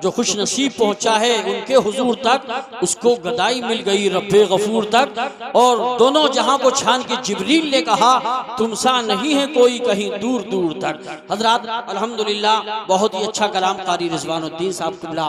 जो खुश नसीब पहुंचा है उनके हुजूर तक, उसको गदाई मिल गई रब्बे गफूर तक। और दोनों जहां को छान के जिब्रील ने कहा तुमसा नहीं है कोई कहीं दूर दूर तक। हजरात अल्हम्दुलिल्लाह बहुत ही अच्छा कलाम कारी रिजवानुद्दीन साहब किबला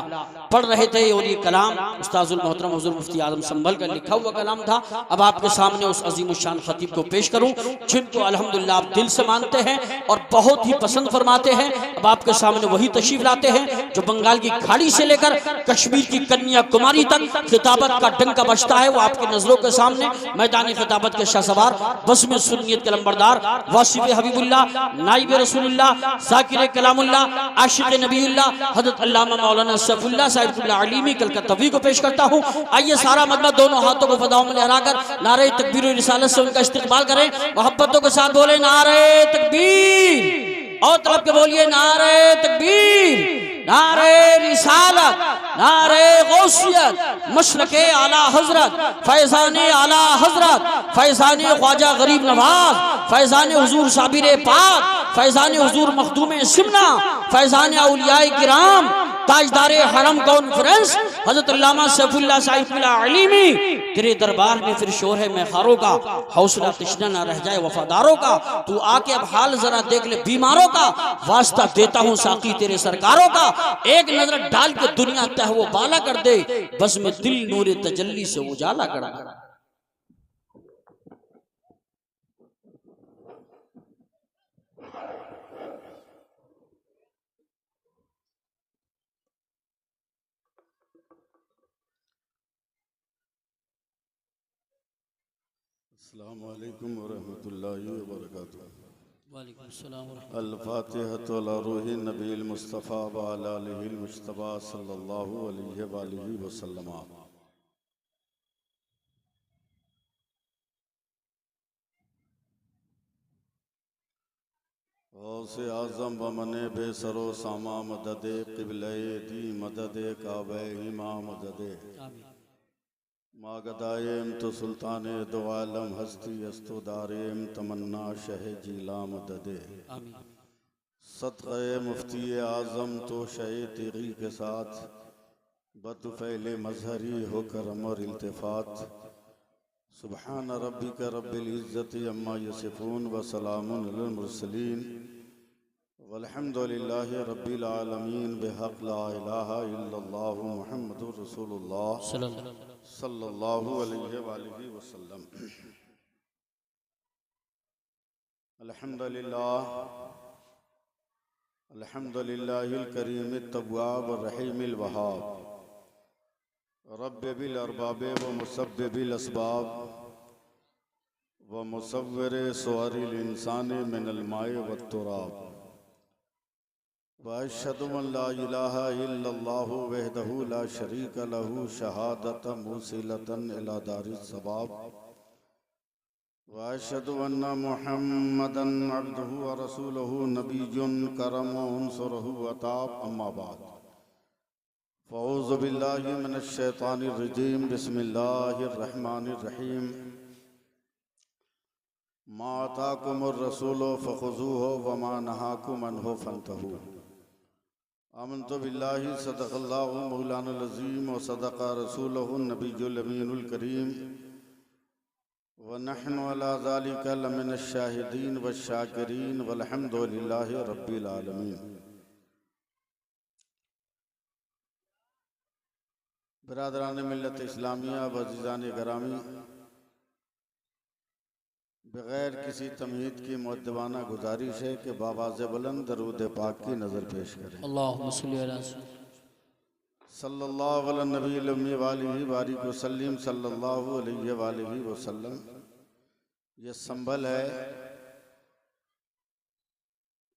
पढ़ रहे थे और ये कलाम उस्ताजुल मोहतरम हुजूर मुफ्ती आजम संभल का लिखा हुआ कलाम था। अब आपके सामने उस अजीम शान खतीब को पेश करूं जिनको अल्हम्दुलिल्लाह आप दिल से मानते हैं और बहुत ही पसंद फरमाते हैं। अब आपके सामने वही तशरीफ लाते हैं जो बंगाल की खाड़ी से लेकर कश्मीर की कन्याकुमारी तक खिताबत का डंका बजता है। वो आपकी नजरों के सामने मैदानी खिताबत के शाहसवार, बस्म सुन्नियत के लंबरदार, वासिफ हबीबुल्लाह, नाइब रसूलुल्लाह, जाकिर कलामुल्लाह, आशिक नबीउल्लाह हज़रत अल्लामा मौलाना सैफुल्लाह साहिबुल्लाह अलीमी कलकत्तवी को पेश करता हूँ। आइए सारा मजमा दोनों हाथों को फदाओं में लहराकर नारे तकबीर और रिसालत से उनका इस्तिकबाल करें। मोहब्बतों के साथ बोले नारे तकबीर, और तलब के बोलिए नारे तकबीर, नारे रिसालत, नारे गौसियत, मशरके आला हजरत, फैजाने आला हजरत, फैजाने ख्वाजा गरीब नवाज, फैजाने हुजूर साबिर पाक, फैजाने हुजूर मखदूम सिमना, फैजाने औलियाए किराम, ताजदारे हरम कॉन्फ्रेंस हजरत अल्लामा सैफुल्लाह साहिबुल्लाह अलीमी। तेरे दरबार में फिर शोर है मैखारों का, हौसला तश्ना ना रह जाए वफादारों का। तू आके अब हाल जरा देख ले बीमारों का, वास्ता देता हूँ साकी तेरे सरकारों का। एक नजर डाल के दुनिया तह वो बाला कर दे, बस में दिल नूर तजल्ली से उजाला करा। अस्सलामु अलैकुम वरहमतुल्लाहि वबरकातुहू। वालेकुम अस्सलाम अल-फातिहतु अला रूहि नबील मुस्तफ़ा व अला आलिहिल मुज्तबा सल्लल्लाहु अलैहि वालिहि वसल्लम। गौसे आज़म व मने बेसरो सामा मददे क़िबले दी मददे काबे हिमा मददे मागदायम तो सुल्तान दो आलम हस्ती अस्तो दारेम तमन्ना शह जीला मददे। सदक़े मुफ्ती आज़म तो शह तेरी के साथ बतफ़ैल मजहरी हो करम और इल्तिफ़ात। सुबहान रब्बिका रब्बिल इज़्ज़ति अम्मा यसिफ़ून व सलामुन अलल मुरसलीन वल्हम्दुलिल्लाहि रब्बिल आलमीन बिहक़ ला इलाहा इल्लल्लाहु मुहम्मदुर रसूलुल्लाह सल्लल्लाहु अलैहि वालिहि वसल्लम। अल्हम्दुलिल्लाह अल्हम्दुलिल्लाहिल करीमित तव्वाब रहीमिल वहाब रब्ब बिल अरबाब व मुसब्बिबिल अस्बाब व मुसव्विर सुअरिल इंसान मिनल माए वत तुराब व अशहदु अन ला इलाहा इल्लल्लाहु वहदहु ला शरीका लहु शहादतन मुसिलतन इला दारिस सवाब व अशहदु अन्ना मुहम्मदन अब्दुहु व रसूलुहु नबियुन करम उनसुरहु अताब। अम्मा बाद फ़ऊज़ु बिल्लाहि मिनश शैतानिर रजीम बिस्मिल्लाहिर रहमानिर रहीम। मा अताकुमुर रसूलु फ़ख़ुज़ूहु व मा नहाकुम अन्हु फ़न्तहू। आमन्तु बिल्लाहि सदक़ल्लाहु मौलानाल अज़ीम व सदक़ रसूलुहुन नबियुल अमीनुल करीम व नहनु अला ज़ालिका लमिनश शाहिदीन व शाकिरीन वल्हम्दुलिल्लाहि रब्बिल आलमीन। बिरादरान मिल्लत इस्लामिया व अज़ीज़ान गिरामी, बग़ैर किसी तमहीद की मुअद्दबाना गुजारिश है कि बावाज़े बुलंद दरूद पाक की नज़र पेश करें। अल्लाहुम्मा सल्ली अला सल्लल्लाहु अला नबील उम्मी वालिहि बारिक वसल्लम सल्लल्लाहु अलैहि वालिहि वसल्लम। ये संभल है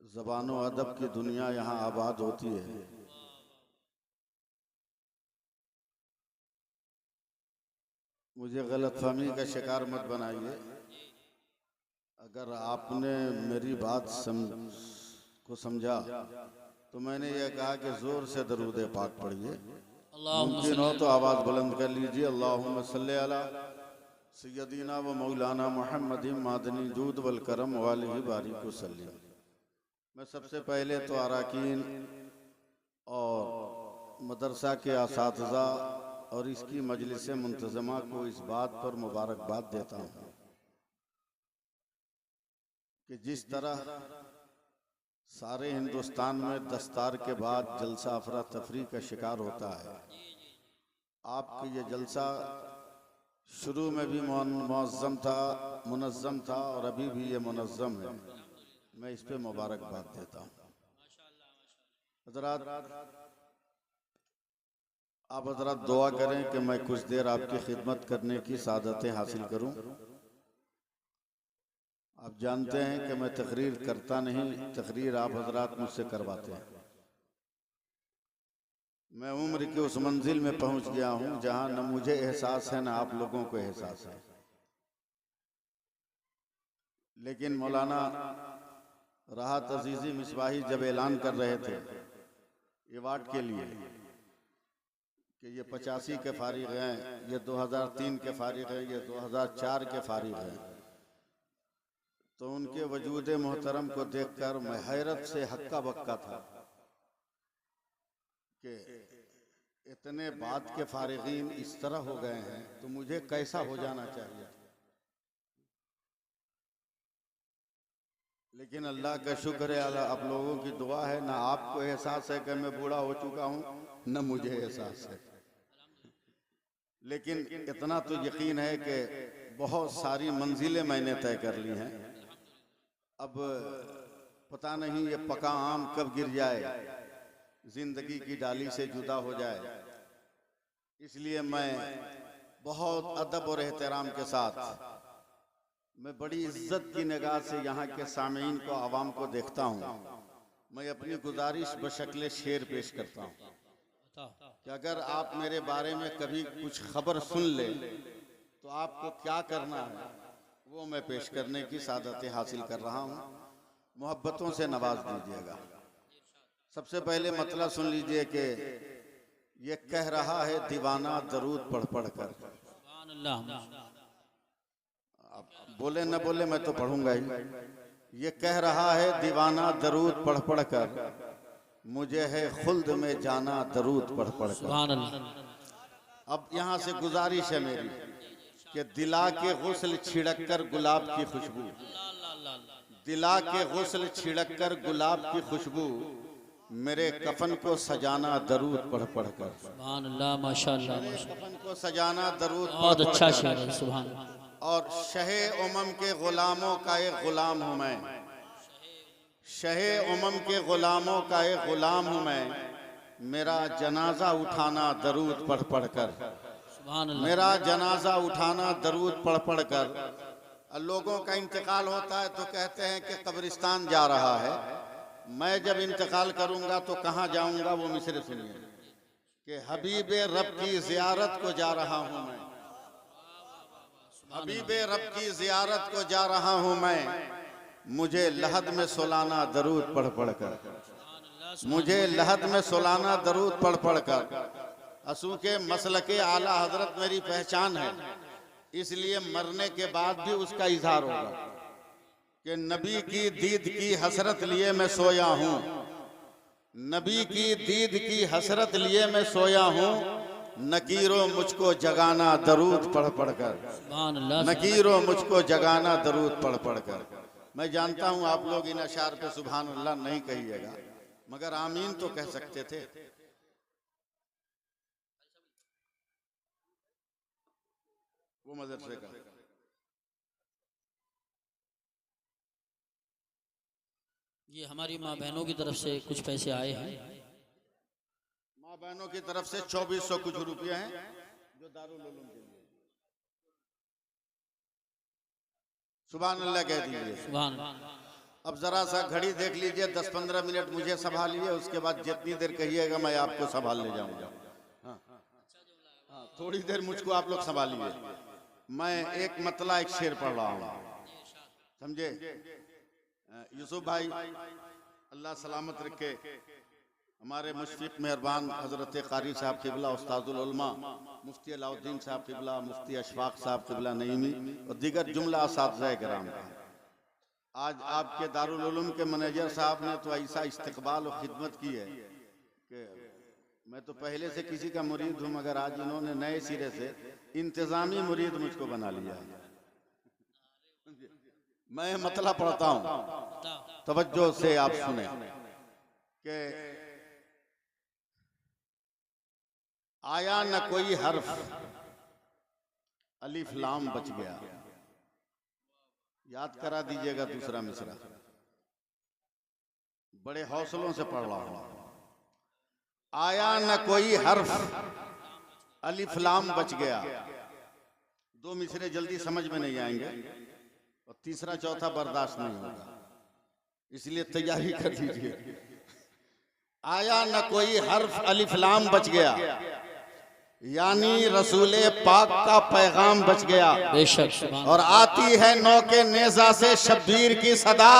ज़बान व अदब की दुनिया यहाँ आबाद होती है। मुझे गलतफहमी का शिकार मत बनाइए। अगर आपने मेरी बात को समझा तो मैंने यह कहा कि जोर से दरूद पाक पढ़िए। मुमकिन हो तो आवाज़ बुलंद कर लीजिए। अल्लाहुम्मा सल्ली अला सय्यदीना व मौलाना मुहम्मदिन मादनी जूद वल करम वालिहि बारिक वसल्लम। मैं सबसे पहले तो अराकीन और मदरसा के असातिज़ा और इसकी मजलिस मुंतज़मा को इस बात पर मुबारकबाद देता हूँ कि जिस तरह सारे हिंदुस्तान में दस्तार के बाद जलसा अफरा तफरी का शिकार होता है, आपका ये जलसा शुरू में भी मुनज़्ज़म था और अभी भी ये मुनज़्ज़म है। मैं इस पे मुबारकबाद देता हूँ। हज़रात, आप हज़रात दुआ करें कि मैं कुछ देर आपकी खिदमत करने की सादतें हासिल करूं। आप जानते हैं कि मैं तकरीर करता नहीं, तकरीर आप हज़रात मुझसे करवाते हैं। मैं उम्र के उस मंजिल में पहुंच गया हूं जहां न मुझे एहसास है न आप लोगों को एहसास है। लेकिन मौलाना राहत अजीज़ी मिसबाही जब ऐलान कर रहे थे अवार्ड के लिए कि ये 85 के फारिग हैं, ये 2003 के फारिग हैं, ये 2004 के फारिग हैं, तो उनके वजूद मोहतरम को देखकर मैं हैरत से हक्का बक्का था कि इतने बाद के फारिगीन इस तरह हो गए हैं तो मुझे कैसा हो जाना चाहिए। लेकिन अल्लाह का शुक्र है, आप लोगों की दुआ है, ना आपको एहसास है कि मैं बूढ़ा हो चुका हूं, न मुझे एहसास है। लेकिन इतना तो यकीन है कि बहुत सारी मंजिलें मैंने तय कर ली हैं। अब पता नहीं ये पका आम कब गिर जाए, जिंदगी की डाली से जुदा हो जाए। इसलिए मैं बहुत अदब और एहतराम के साथ, मैं बड़ी इज्जत की निगाह से यहाँ के सामीन को, आवाम को देखता हूँ। मैं अपनी गुजारिश बशक्ल शेर पेश करता हूँ कि अगर आप मेरे बारे में कभी कुछ खबर सुन ले तो आपको क्या करना है वो मैं पेश करने की सादतें हासिल कर रहा हूँ। मोहब्बतों से नवाज दीजिएगा। सबसे पहले मतलब सुन लीजिए कि ये कह रहा है दीवाना दरूद पढ़ पढ़ कर। आप बोले न बोले मैं तो पढ़ूंगा ही। ये कह रहा है दीवाना दरूद पढ़ पढ़ कर, मुझे है खुल्द में जाना दरूद पढ़ पढ़ कर। अब यहाँ से गुजारिश है मेरी कि दिला के गुस्ल छिड़क कर गुलाब की खुशबू, दिला के गुस्ल छिड़क कर गुलाब की खुशबू, मेरे कफन को सजाना दरूद पढ़ पढ़ कर। सुभान अल्लाह, माशाअल्लाह। मेरे कफन को सजाना दरूद बहुत अच्छा शेर है, सुभान अल्लाह। और शहे उमम के गुलामों का एक गुलाम हूँ मैं, शहे उमम के गुलामों का एक गुलाम हूँ मैं, मेरा जनाजा उठाना दरूद पढ़ पढ़ कर, मेरा जनाजा उठाना दरूद पढ़ पढ़ कर। लोगों का इंतकाल होता है तो कहते हैं कि कब्रिस्तान जा रहा है। मैं जब इंतकाल करूंगा तो कहाँ जाऊंगा, वो मिसरे सुनिए कि हबीबे रब की जियारत को जा रहा हूँ मैं, हबीबे रब की जियारत को जा रहा हूँ मैं, मुझे लहद में सुलाना दरूद पढ़ पढ़ कर, मुझे लहद में सुलाना दरूद पढ़ पढ़ कर। असू के मसल के आला हजरत मेरी पहचान है, इसलिए मरने के बाद भी उसका इजहार होगा कि नबी की दीद की हसरत लिए मैं सोया हूँ, नबी की दीद की हसरत लिए मैं सोया हूँ, नकीरो मुझको जगाना दरूद पढ़ पढ़ कर, नकीरो मुझको जगाना दरूद पढ़ पढ़ कर। मैं जानता हूँ आप लोग इन अशार पे सुभान अल्लाह नहीं कहिएगा, मगर आमीन तो कह सकते थे। वो मदरसे का ये हमारी माँ बहनों की तरफ से कुछ पैसे आए हैं, माँ बहनों की तरफ से 2400 कुछ रुपये हैं जो दारुल उलूम के लिए। सुभान अल्लाह कह दीजिए। सुभान अल्लाह। अब जरा सा घड़ी देख लीजिए, 10-15 मिनट मुझे संभालिए, उसके बाद जितनी देर कहिएगा मैं आपको संभाल ले जाऊंगा। हाँ, थोड़ी देर मुझको आप लोग संभालिए। मैं एक मतला एक शेर पढ़ रहा हूँ, समझे। यूसुफ भाई अल्लाह सलामत रखे, हमारे मुशफिक मेहरबान हजरत कारी साहब क़िबला, उस्तादुल उलमा मुफ्ती अलाउद्दीन साहब क़िबला, मुफ्ती अशफाक साहब क़िबला नईमी और दीगर जुमला असातिज़ा किराम का आज आपके दारुल उलूम के मैनेजर साहब ने तो ऐसा इस्तकबाल और खिदमत की है कि मैं तो पहले से किसी का मुरीद हूं, मगर आज इन्होंने नए सिरे से इंतजामी मुरीद मुझको बना लिया। मैं मतला पढ़ता हूं, तवज्जो से आप सुने कि आया न कोई हर्फ अलिफ लाम बच गया। याद करा दीजिएगा दूसरा मिसरा, बड़े हौसलों से पढ़ रहा हूं। आया न कोई हर्फ अलिफ लाम बच गया। दो मिसरे जल्दी समझ में नहीं आएंगे और तीसरा चौथा बर्दाश्त नहीं होगा, इसलिए तैयारी कर दीजिए। आया न कोई हर्फ अलिफ लाम बच गया, यानी रसूले पाक का पैगाम बच गया। बेशक। और आती है नौ के नेजा से शब्बीर की सदा,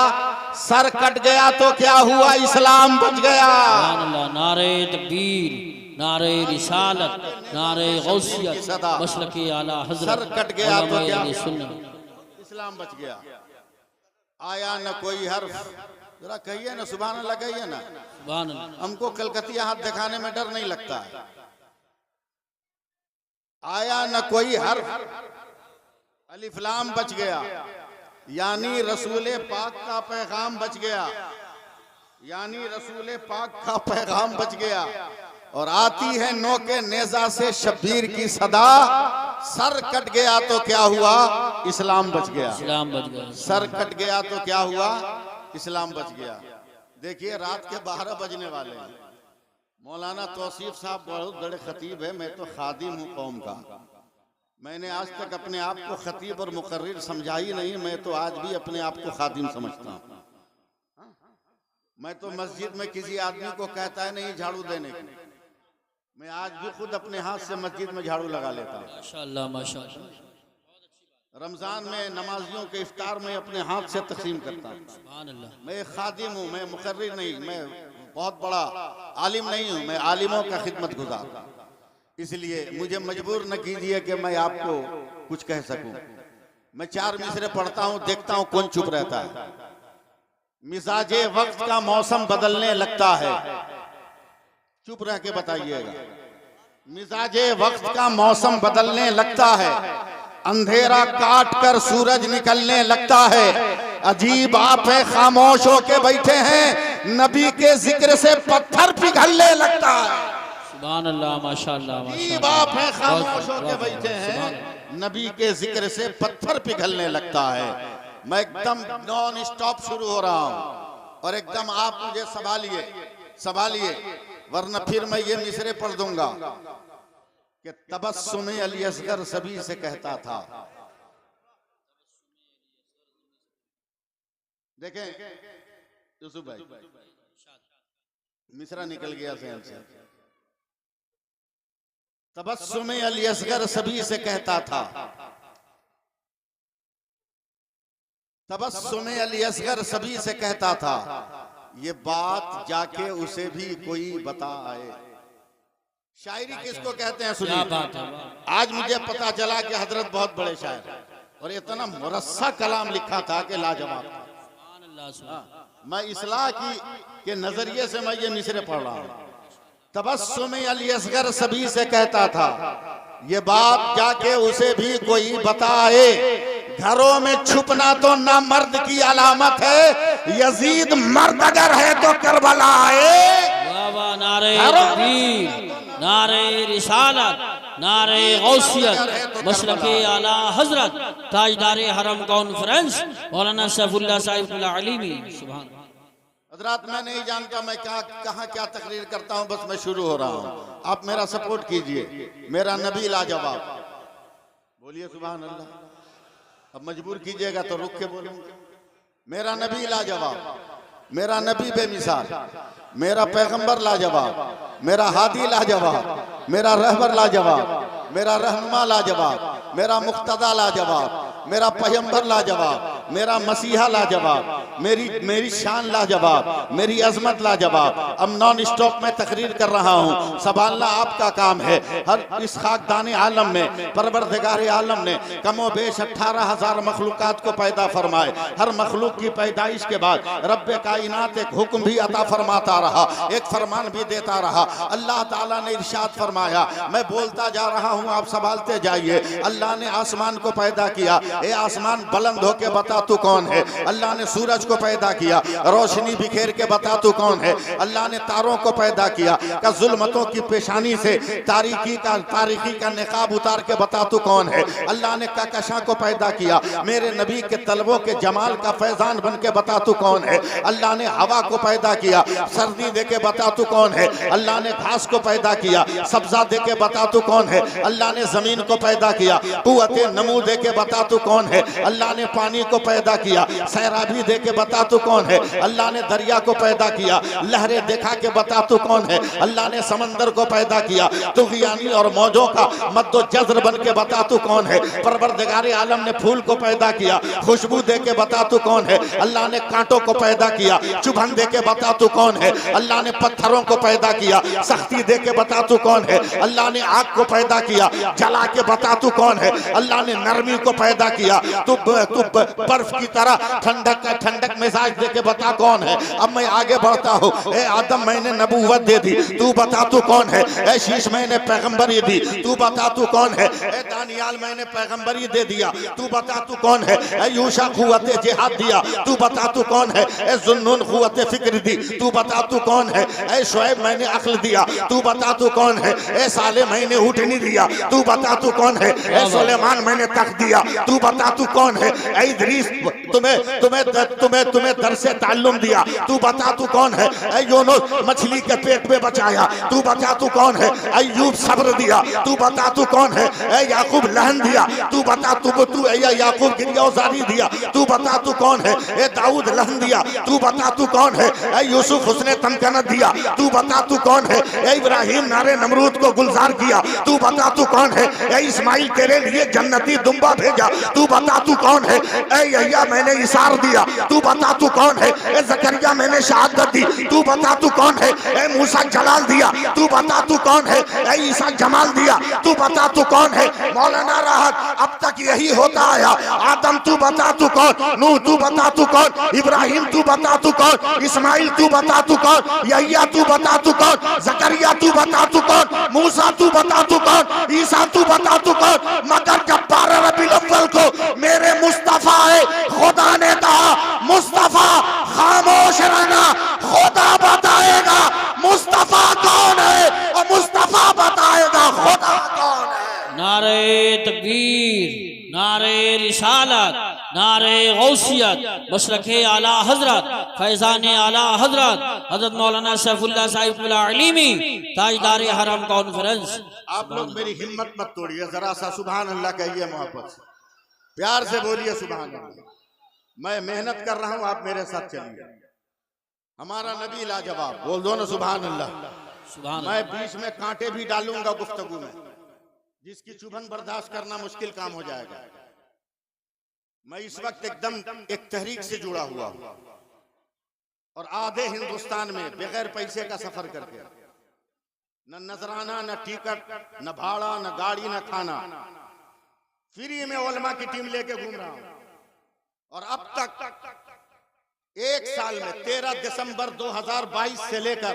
सर कट गया तो क्या हुआ, इस्लाम बच गया। नारे तकबीर, नारे रिसालत, नारे गौसियत, मसलके आला हज़रत, सर कट गया तो क्या, सुन्नत, इस्लाम बच गया। आया न कोई हर्फ, जरा कहिए ना सुभान अल्लाह, कहिए ना सुभान अल्लाह। हमको कलकतिया हाथ दिखाने में डर नहीं लगता है। आया न कोई हर्फ अलिफ लाम बच गया, यानी रसूले पाक का पैगाम बच गया, यानी रसूले पाक का पैगाम बच गया। और आती है नौ के नेजा से शब्बीर की सदा, सर कट गया तो क्या हुआ, इस्लाम बच गया। इस्लाम बच गया। सर कट गया तो क्या हुआ, इस्लाम बच गया। देखिए रात के 12 बजने वाले हैं। मौलाना तौसीफ साहब बहुत बड़े खतीब है, मैं तो खादिम हूँ कौम का। मैंने आज तक अपने आप को खतीब और मुकर्रिर समझा ही नहीं, मैं तो आज भी अपने आप को खादिम समझता हूँ। मैं तो मस्जिद में किसी आदमी को कहता है नहीं झाड़ू देने की, मैं आज भी खुद अपने हाथ से मस्जिद में झाड़ू लगा लेता हूँ। माशाअल्लाह माशाअल्लाह। रमजान में नमाजियों के इफ्तार में अपने हाथ से तकसीम करता हूँ। सुभान अल्लाह। मैं खादिम हूँ, मैं मुकर्रिर नहीं, मैं बहुत बड़ा आलिम नहीं हूँ, मैं आलिमों का खिदमत गुजार। इसलिए मुझे मजबूर न कीजिए कि मैं आपको कुछ कह सकूं। मैं 4 मिसरे पढ़ता हूँ, देखता हूँ कौन चुप रहता है। मिजाजे वक्त का मौसम बदलने लगता है, चुप रह के बताइएगा। मिजाजे वक्त का मौसम बदलने लगता है, अंधेरा काट कर सूरज निकलने लगता है। अजीब आप है खामोश होके बैठे हैं, नबी के जिक्र से पत्थर पिघलने लगता है। सुभान अल्लाह माशाअल्लाह। अजीब आप है खामोश होके बैठे हैं, नबी के जिक्र से पत्थर पिघलने लगता है। मैं एकदम नॉन स्टॉप शुरू हो रहा हूँ और एकदम आप मुझे संभालिए, वरना फिर मैं ये मिसरे पढ़ दूंगा कि तबस्सुमे अली असगर सभी से कहता था। देखें यूसुफ भाई, मिसरा निकल गया ज़हन से। तबस्सुमे अली असगर सभी से कहता था, तबस्सुमे अली असगर सभी से कहता था, ये बात जाके उसे भी कोई बताए। शायरी किसको कहते हैं सुनिए। आज मुझे पता चला कि हजरत बहुत बड़े शायर हैं और इतना मुरस्सा कलाम लिखा था कि लाजवाब। मैं इस्लाह के नजरिए से मैं ये मिसरे पढ़ रहा हूँ। तबस्सुमे अली असगर सभी से कहता था, ये बात जाके उसे भी कोई बताए। घरों में छुपना तो ना मर्द की अलामत है, यजीद मर्द अगर है तो करबला आए। नारे तकबीर, नारे रिसालत, नारे गौसियत, मसलके आला हजरत, ताजदारे हरम कॉन्फ्रेंस मौलाना सैफुल्लाह साहिब अलीमी। सुभान हजरात, मैं नहीं जानता मैं कहाँ क्या तकरीर करता हूँ, बस मैं शुरू हो रहा हूँ। आप मेरा सपोर्ट कीजिए। मेरा नबी लाजवाब, बोलिए सुभान अल्लाह। अब मजबूर कीजिएगा तो रुक के बोलूंगा। मेरा नबी लाजवाब, मेरा नबी बेमिसाल, मेरा पैगंबर लाजवाब, मेरा हादी लाजवाब, मेरा रहबर लाजवाब, मेरा रहनुमा लाजवाब, मेरा मुक्तदा लाजवाब, मेरा पैगंबर लाजवाब, मेरा मसीहा लाजवाब, मेरी शान लाजवाब, मेरी अजमत लाजवाब। अब नॉन स्टॉप में तकरीर कर रहा हूँ, संभालना आपका काम है। हर इस खाकदानी आलम में परवरदिगार आलम ने कमो बेश 18,000 मखलूकात को पैदा फरमाए। हर मखलूक की पैदाइश के बाद रब्बे कायनात एक हुक्म भी अता फरमाता रहा, एक फरमान भी देता रहा। अल्लाह ताला ने इरशाद फरमाया, मैं बोलता जा रहा हूँ, आप संभालते जाइए। अल्लाह ने आसमान को पैदा किया, ए आसमान बुलंद होके बता तू कौन है। अल्लाह ने सूरज को पैदा किया, रोशनी बिखेर के बता तू कौन है। अल्लाह ने तारों को पैदा किया, का जुल्मतों की पेशानी से तारीकी का निकाब उतार के बता तू कौन है। अल्लाह ने कहकशां को पैदा किया, मेरे नबी के तलबों के जमाल का फैजान बन के बता तू कौन है। अल्लाह ने हवा को पैदा किया, सर्दी दे के बता तू कौन है। अल्लाह ने घास को पैदा किया, सब्जा दे के बता तू कौन है। अल्लाह ने जमीन को पैदा किया, कुव्वते नमू दे के बता तू कौन है। अल्लाह ने पानी को पैदा किया, सैराबी दे के बता तू कौन है। अल्लाह ने दरिया को पैदा किया, लहरें दिखा के बता तू कौन है। अल्लाह ने समंदर को पैदा किया, तुग़यानी और मौजों का मद्दो जज़्र बन के बता तू कौन है। परवरदिगार आलम ने फूल को पैदा किया, खुशबू दे के बता तू कौन है। अल्लाह ने कांटों को पैदा किया, चुभन दे के बता तू कौन है। अल्लाह ने पत्थरों को पैदा किया, सख्ती दे के बता तू कौन है। अल्लाह ने आग को पैदा किया, जला के बता तू कौन है। अल्लाह ने नरमी को पैदा किया, तू बर्फ की तरह ठंडक मिजाज दे के बता कौन है। अब मैं आगे बढ़ता हूँ। ए आदम मैंने नबूवत दे दी, तू बता तू कौन है। ए शीश मैंने पैगंबरी दी, तू बता तू कौन है। ए दानियाल मैंने पैगंबरी दे दिया, तू बता तू कौन है। ए यूशा कुव्वते जिहाद दिया, तू बता तू कौन है। ए जुन्नून कुव्वते फिक्र दी, तू बता तू कौन है। ए शुएब मैंने अक्ल दिया, तू बता तू कौन है। ए साले मैंने ऊँटनी दिया, तू बता तू कौन है। ए सुलेमान मैंने तख्त दिया, तू बता तू कौन है। ए इदरीस तुम्हें दरसे ताल्लुम दिया, तू बता तू कौन है। ए यूनुस मछली के पेट में बचाया, तू बता तू कौन है। अय्यूब सब्र दिया, तू बता तू कौन है। ए याकूब लहन दिया, तू बता तू याकूब गिरफ्तारी दिया, तू बता तू कौन है। ए दाऊद लहन दिया, तू बता तू कौन है। ए यूसुफ उसने तमकनत दिया, तू बता तू कौन है। ए इब्राहिम नारे नमरूद को गुलजार किया, तू बता तू कौन है। ए इस्माइल तेरे लिए जन्नती दुम्बा भेजा, तू बता तू कौन है। ए यह्या मैंने इसार दिया, तू बता तू कौन है। ए जकरिया मैंने शहादत दी, तू बता तू कौन है। ए मूसा जलाल दिया, तू बता तू कौन है। ए ईसा जमाल दिया, तू बता तू कौन है। मौलाना राहत अब तक यही होता आया। आदम तू बता तू कौन, नूह तू बता तू कौन, इब्राहिम तू बता तू कौन, इस्माइल तू बता तू कौन, यह्या तू बता तू कौन, जकरिया तू बता तू कौन, मूसा तू बता तू कौन, ईसा तू बता तू कौन। मगर जब 12 रबीउल अव्वल को मेरे मुस्तफा है, खुदा ने कहा मुस्तफा खामोश रहना, खुदा बताएगा मुस्तफा कौन है और मुस्तफा बताएगा खुदा कौन है। नारे तकबीर, नारे रिसालत, नारे गौसियत, मशरक़े आला हजरत, फैज़ाने आला हजरत हजरत मौलाना सैफुल्लाह साहिब अलीमी ताजदार हरम कॉन्फ्रेंस। आप लोग मेरी हिम्मत मत तोड़िए, जरा सा सुभान अल्लाह कहिए, मोहब्बत से प्यार से बोलिए सुभान अल्लाह। मैं मेहनत कर रहा हूं, आप मेरे साथ चलिए। हमारा नबी लाजवाब, बोल दो ना सुभान अल्लाह। मैं बीच में कांटे भी डालूंगा गुफ्तगू में, जिसकी चुभन बर्दाश्त करना मुश्किल काम हो जाएगा। मैं इस वक्त एकदम एक तहरीक से जुड़ा हुआ हूं और आधे हिंदुस्तान में बगैर पैसे का सफर करके, न नजराना, न टिकट, न भाड़ा, न गाड़ी, न खाना, फ्री में उलमा की टीम लेके घूम रहा हूं। और अब तक एक साल में 13 दिसंबर 2022 से लेकर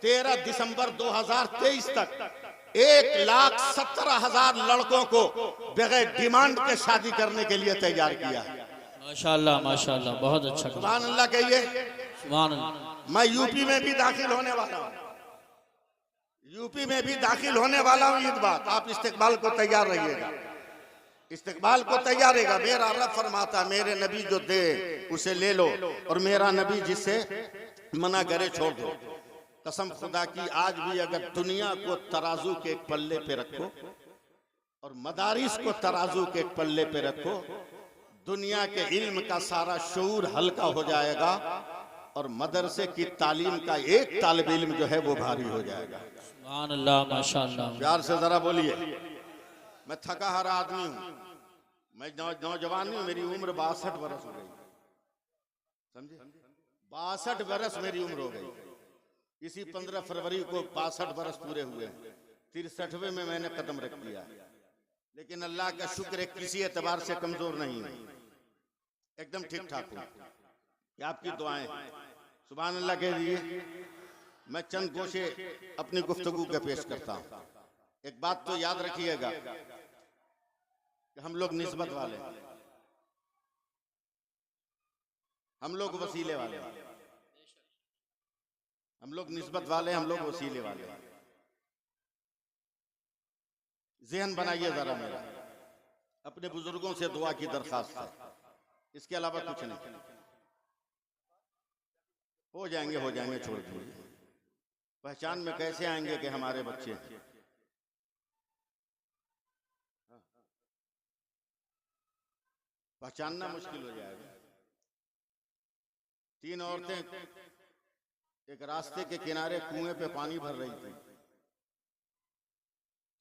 13 दिसंबर 2023 तक 1,17,000 लड़कों को बगैर डिमांड के शादी करने के लिए तैयार किया है। माशाअल्लाह माशाअल्लाह, बहुत अच्छा। सुभान अल्लाह कहिए। सुभान अल्लाह। मैं यूपी में भी दाखिल होने वाला हूँ, यूपी में भी दाखिल होने वाला हूँ। ईद बात, आप इस्तेकबाल को तैयार रहिएगा, इस्तेकबाल को तैयार रहेगा। मेरा रब फरमाता, मेरे नबी जो दे उसे ले लो, और मेरा नबी जिसे मना करे छोड़ दो। कसम खुदा की, आज भी अगर दुनिया को तराजू के एक पल्ले पे रखो और मदारिस को तराजू के एक पल्ले पे रखो, दुनिया के इल्म का सारा शऊर हल्का हो जाएगा और मदरसे की तालीम का एक तालिब इल्म जो है वो भारी हो जाएगा। सुभान अल्लाह माशाअल्लाह। प्यार से जरा बोलिए। मैं थका हारा आदमी हूँ, मैं नौजवान नहीं हूं, मेरी उम्र 62 बरस हो गई, समझे? 62 बरस मेरी उम्र हो गई। इसी 15 फरवरी को 62 बरस पूरे हुए हैं। 63वें में मैंने कदम रख दिया, लेकिन अल्लाह का शुक्र है किसी एतबार से कमजोर नहीं हूं, एकदम ठीक ठाक हूं। ये आपकी दुआएं, सुभान अल्लाह कह दिए। मैं चंद गोशे अपनी गुफ्तगू के पेश करता हूं। एक बात तो याद रखिएगा कि हम लोग निस्बत वाले, हम लोग वसीले वाले, हम लोग निस्बत वाले, हम लोग वसीले वाले। ज़हन बनाइए जरा मेरा, अपने बुजुर्गों से दुआ की दरखास्त है, इसके अलावा कुछ नहीं। हो जाएंगे, हो जाएंगे, छोड़ दीजिए। पहचान में कैसे आएंगे कि हमारे बच्चे हैं? पहचानना मुश्किल हो जाएगा। 3 औरतें एक रास्ते के किनारे कुएं पे पानी भर रही थी।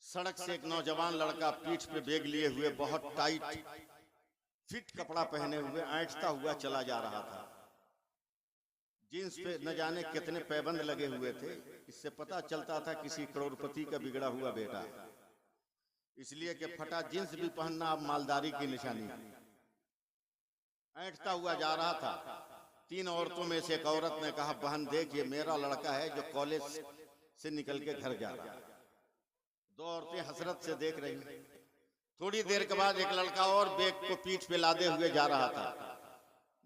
सड़क से एक नौजवान लड़का पीठ पे बैग लिए हुए, बहुत टाइट फिट कपड़ा पहने हुए, ऐंठता हुआ चला जा रहा था। जींस पे न जाने कितने पैबंद लगे हुए थे। इससे पता चलता था किसी करोड़पति का बिगड़ा हुआ बेटा, इसलिए कि फटा जींस भी पहनना अब मालदारी की निशानी। ऐंठता हुआ जा रहा था। 3 औरतों में से एक औरत ने कहा, बहन देख, ये मेरा लड़का है जो कॉलेज से निकल के घर जा रहा है। 2 औरतें हसरत से देख रही। थोड़ी देर के बाद एक लड़का और बैग को पीठ पे लादे हुए जा रहा था।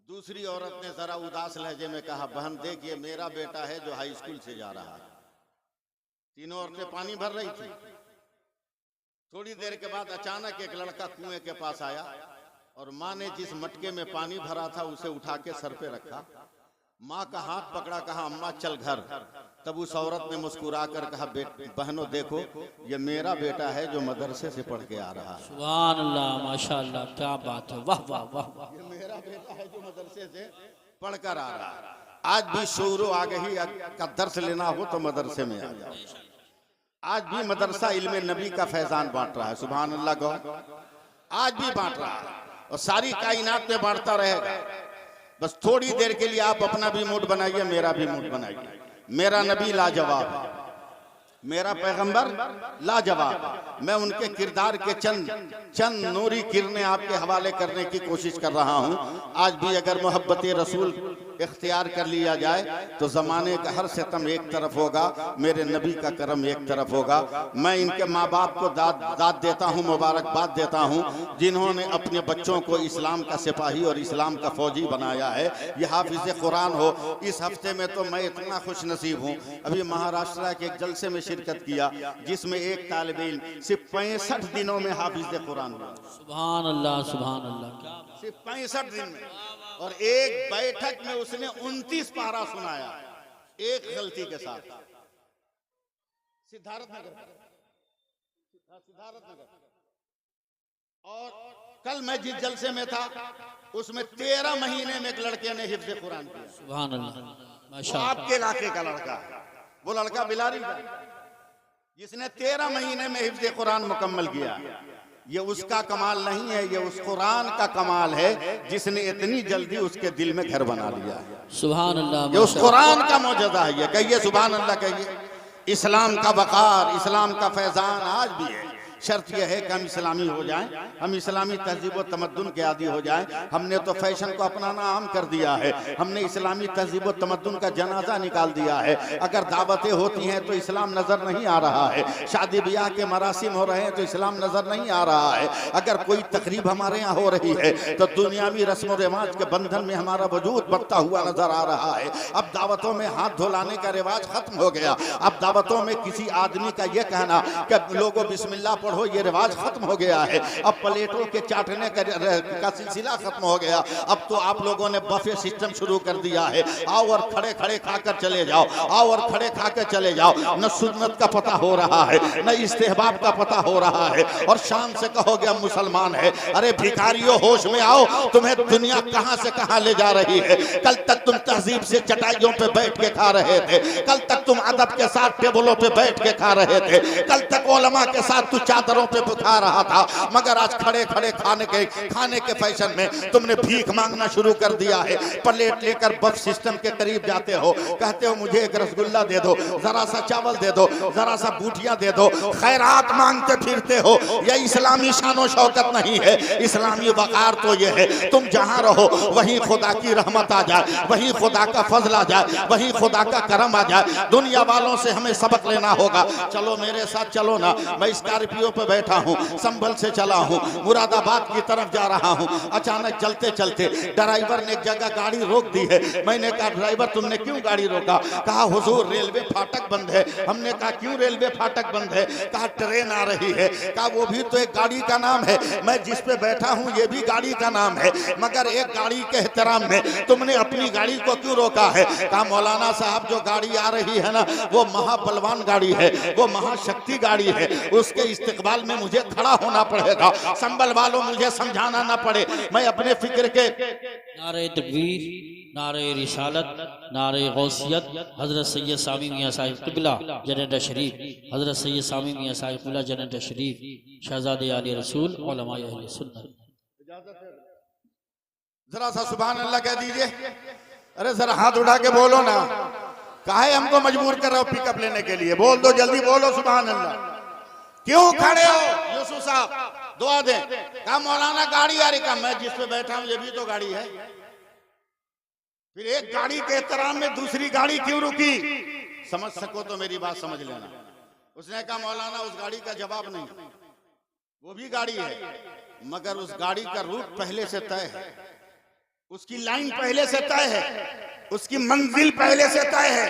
दूसरी औरत ने जरा उदास लहजे में कहा, बहन देख, ये मेरा बेटा है जो हाई स्कूल से जा रहा है। 3 औरतें पानी भर रही थी। थोड़ी देर के बाद अचानक एक लड़का कुएं के पास आया और माँ ने जिस मटके में पानी भरा था उसे उठा के सर पे रखा। माँ का हाथ पकड़ा, कहा, अम्मा चल घर। तब उस औरत ने मुस्कुरा कर कहा, बहनों देखो, ये मेरा बेटा है जो मदरसे से पढ़ के आ रहा है। सुभान अल्लाह, माशाअल्लाह, क्या बात है, वाह वाह वाह वाह। ये मेरा बेटा है जो मदरसे से पढ़ कर आ रहा है। आज भी शोरो आ गई का दर्स लेना हो तो मदरसे में आ जाओ। आज भी मदरसा इल्मे नबी का फैजान बांट रहा है। सुभान अल्लाह गो, आज भी बांट रहा है और सारी कायनात में बांटता रहेगा। बस थोड़ी देर के लिए आप अपना भी मूड बनाइए, मेरा भी मूड बनाइए। मेरा नबी लाजवाब है, मेरा पैगंबर लाजवाब। मैं उनके किरदार के चंद नूरी किरणें आपके हवाले करने की कोशिश कर रहा हूं। आज भी अगर मोहब्बत रसूल इख्तियार कर लिया जाए तो जमाने का हर सितम एक तरफ होगा, मेरे नबी का करम एक तरफ होगा। मैं इनके माँ बाप को दाद देता हूँ, मुबारकबाद देता हूँ, जिन्होंने अपने बच्चों को इस्लाम का सिपाही और इस्लाम का फौजी बनाया है। ये हाफिज़ कुरान हो। इस हफ्ते में तो मैं इतना खुश नसीब हूँ, अभी महाराष्ट्र के एक जलसे में शिरकत किया जिसमें एक तालिब इल्म सिर्फ 65 दिनों में हाफिज़ कुरान हुआ। सुभान अल्लाह, सुभान अल्लाह। सिर्फ 65 दिन में, और एक बैठक में उसने 29 पारा सुनाया, एक गलती के साथ। सिद्धार्थ नगर। और कल मैं जिस जलसे में था उसमें 13 महीने में एक लड़के ने हिफ्ज़ कुरान किया। सुभान अल्लाह, माशाअल्लाह। आपके इलाके का लड़का है, वो लड़का बिलारी का, जिसने 13 महीने में हिफ्ज़ कुरान मुकम्मल किया। ये उसका कमाल नहीं है, ये उस कुरान का कमाल है जिसने इतनी जल्दी उसके दिल में घर बना लिया है। सुभान अल्लाह, ये उस कुरान का मौजज़ा है। ये कहिए सुभान अल्लाह कहिए। इस्लाम का वक़ार, इस्लाम का फैज़ान आज भी है। शर्त यह है कि हम इस्लामी हो जाएं, हम इस्लामी तहजीब व तमद्दुन के आदी हो जाएं। हमने तो फैशन को अपनाना आम कर दिया है, हमने इस्लामी तहजीब व तमद्दुन का जनाजा निकाल दिया है। अगर दावतें होती हैं तो इस्लाम नज़र नहीं आ रहा है, शादी ब्याह के मरासिम हो रहे हैं तो इस्लाम नज़र नहीं आ रहा है। अगर कोई तकरीब हमारे यहाँ हो रही है तो दुनियावी रस्म व रिवाज के बंधन में हमारा वजूद बढ़ता हुआ नजर आ रहा है। अब दावतों में हाथ धुलाने का रिवाज खत्म हो गया। अब दावतों में किसी आदमी का यह कहना कि लोगों बिस्मिल्लाह पढ़ो, ये रिवाज खत्म हो गया है। अब प्लेटों के चाटने का सिलसिला खत्म हो गया। अब तो आप लोगों ने बफे सिस्टम शुरू कर दिया है। आओ और खड़े खड़े खाकर चले जाओ, आओ और खड़े खाकर चले जाओ। न सुन्नत का पता हो रहा है, न इस्तेहबाब का पता हो रहा है, और शान से कहोगे हम मुसलमान है। अरे भिखारियों, होश में आओ, तुम्हें दुनिया कहां से कहां ले जा रही है। कल तक तुम तहजीब से चटाइयों पे बैठ के खा रहे थे, कल तक तुम अदब के साथ टेबलों पे बैठ के खा रहे थे, कल तक उलमा के साथ तू चादरों पे बुखा रहा था, मगर आज खड़े खड़े खाने के फैशन में तुमने भीख मांगना शुरू कर दिया है। प्लेट लेकर बफ सिस्टम के करीब जाते हो, कहते हो मुझे एक रसगुल्ला दे दो, जरा सा चावल दे दो, जरा सा बूटियां दे दो, खैरात मांगते फिरते हो। यह इस्लामी शान और शौकत नहीं है, इस्लामी वकार तो ये है तुम जहां रहो वहीं खुदा की रहमत आ जाए, वहीं खुदा का फजल आ जाए, वहीं खुदा का करम आ जाए। दुनिया वालों से हमें सबक लेना होगा। चलो मेरे साथ चलो ना, मैं स्कॉर्पियो पे बैठा हूँ, संभल से चला हूँ, मुरादाबाद की तरफ जा रहा हूँ। अचानक चलते चलते ड्राइवर ने एक जगह गाड़ी रोक दी है। मैंने कहा ड्राइवर तुमने क्यों गाड़ी रोका? कहा हुजूर रेलवे फाटक बंद है। हमने कहा क्यों रेलवे फाटक बंद है? कहा ट्रेन आ रही है। कहा वो भी तो एक गाड़ी का नाम है, मैं जिस पे बैठा हूँ ये भी गाड़ी का नाम है, मगर एक गाड़ी के एहतराम में तुमने अपनी गाड़ी को क्यों रोका है? कहा मौलाना साहब जो गाड़ी आ रही है ना वो महाबलवान गाड़ी है, वो महाशक्ति गाड़ी है, उसके इस्तेकबाल में मुझे खड़ा होना पड़ेगा। संभल वालों मुझे समझाना ना पड़े, मैं अपने फिक्र के नारे तकबीर, नारे रिसालत, नारे गौसियत, हजरत सैयद सामी मियां साहिब क़िबला जन्नत शरीफ, हजरत सैयद सामी मियां साहिब क़िबला जन्नत शरीफ, शहजादे आले रसूल, उलमाए अहले सुन्नत। जरा सा सुभान अल्लाह कह दीजिए। अरे जरा हाथ उठा के बोलो ना, काहे हमको मजबूर कर रहे हो पिकअप लेने के लिए? बोल दो, जल्दी बोलो सुभान अल्लाह। क्यों खड़े हो? यूसुफ साहब दुआ दें। कहा मौलाना गाड़ी आ रही। कहा मैं जिस पे बैठा हूं ये भी तो गाड़ी है। फिर एक गाड़ी के एहतराम में दूसरी गाड़ी क्यों रुकी? समझ सको तो मेरी बात समझ लेना। उसने कहा मौलाना उस गाड़ी का जवाब नहीं, वो भी गाड़ी है, मगर उस गाड़ी का रूट पहले से तय है, उसकी लाइन पहले से तय है, उसकी मंजिल पहले से तय है,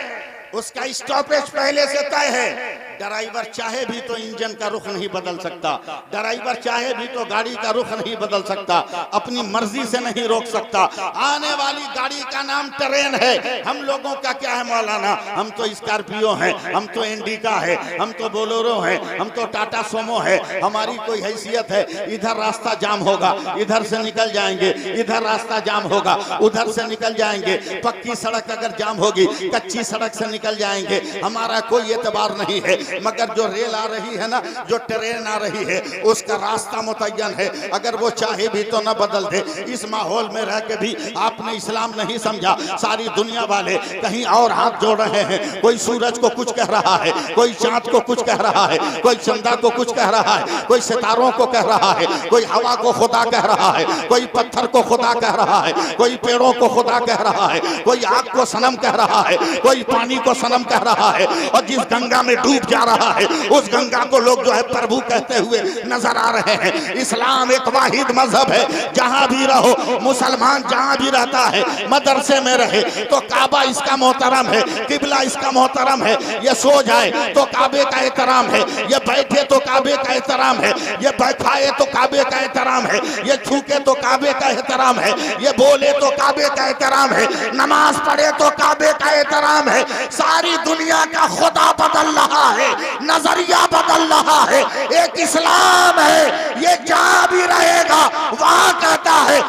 उसका स्टॉपेज पहले से तय है। ड्राइवर चाहे भी तो इंजन का रुख नहीं बदल सकता, ड्राइवर चाहे भी तो गाड़ी का रुख नहीं बदल सकता, अपनी मर्जी से नहीं रोक सकता। आने वाली गाड़ी का नाम ट्रेन है। हम लोगों का क्या है मौलाना? हम तो स्कॉर्पियो हैं, हम तो इंडिका है, हम तो बोलेरो हैं, हम तो टाटा सोमो है, हमारी कोई हैसियत है? इधर रास्ता जाम होगा, इधर से निकल जाएंगे, इधर रास्ता जाम होगा, उधर से निकल जाएंगे। पक्की सड़क अगर जाम होगी, कच्ची सड़क से निकल जाएंगे, हमारा कोई एतबार नहीं है। मगर जो रेल आ रही है ना, जो ट्रेन आ रही है, उसका रास्ता मुतय्यन है, अगर वो चाहे भी तो न बदल दे। इस माहौल में रह के भी आपने इस्लाम नहीं समझा। सारी दुनिया वाले कहीं और हाथ जोड़ रहे हैं। कोई सूरज को कुछ कह रहा है, कोई चांद को कुछ कह रहा है, कोई चंदा को कुछ कह रहा है, कोई सितारों को कह रहा है, कोई हवा को खुदा कह रहा है, कोई पत्थर को खुदा कह रहा है, कोई पेड़ों को खुदा कह रहा है, कोई आग को सनम कह रहा है, कोई पानी को सनम कह रहा है। और जिस गंगा में डूब जा रहा है उस गंगा को लोग जो है प्रभु कहते हुए नजर आ रहे हैं। इस्लाम एक वाहिद मजहब है। जहां भी रहो, मुसलमान जहां भी रहता है, मदरसे में रहे तो काबा इसका मोहतरम है, किबला इसका मोहतरम है। ये सो जाए तो काबे का एहतराम है, ये बैठे तो काबे का एहतराम है, ये बैठाए तो काबे का एहतराम है, ये थूके तो काबे का एहतराम है, ये बोले तो काबे का एहतराम है, नमाज पढ़े तो काबे का एहतराम है। सारी दुनिया का खुदा बदल रहा है, नजरिया बदल रहा है। एक इस्लाम है, ये जहां भी रहेगा वहां कहता है,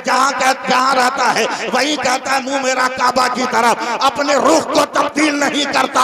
जहां रहता है वही कहता है मुंह मेरा काबा की तरफ, अपने रुख को तब्दील नहीं करता।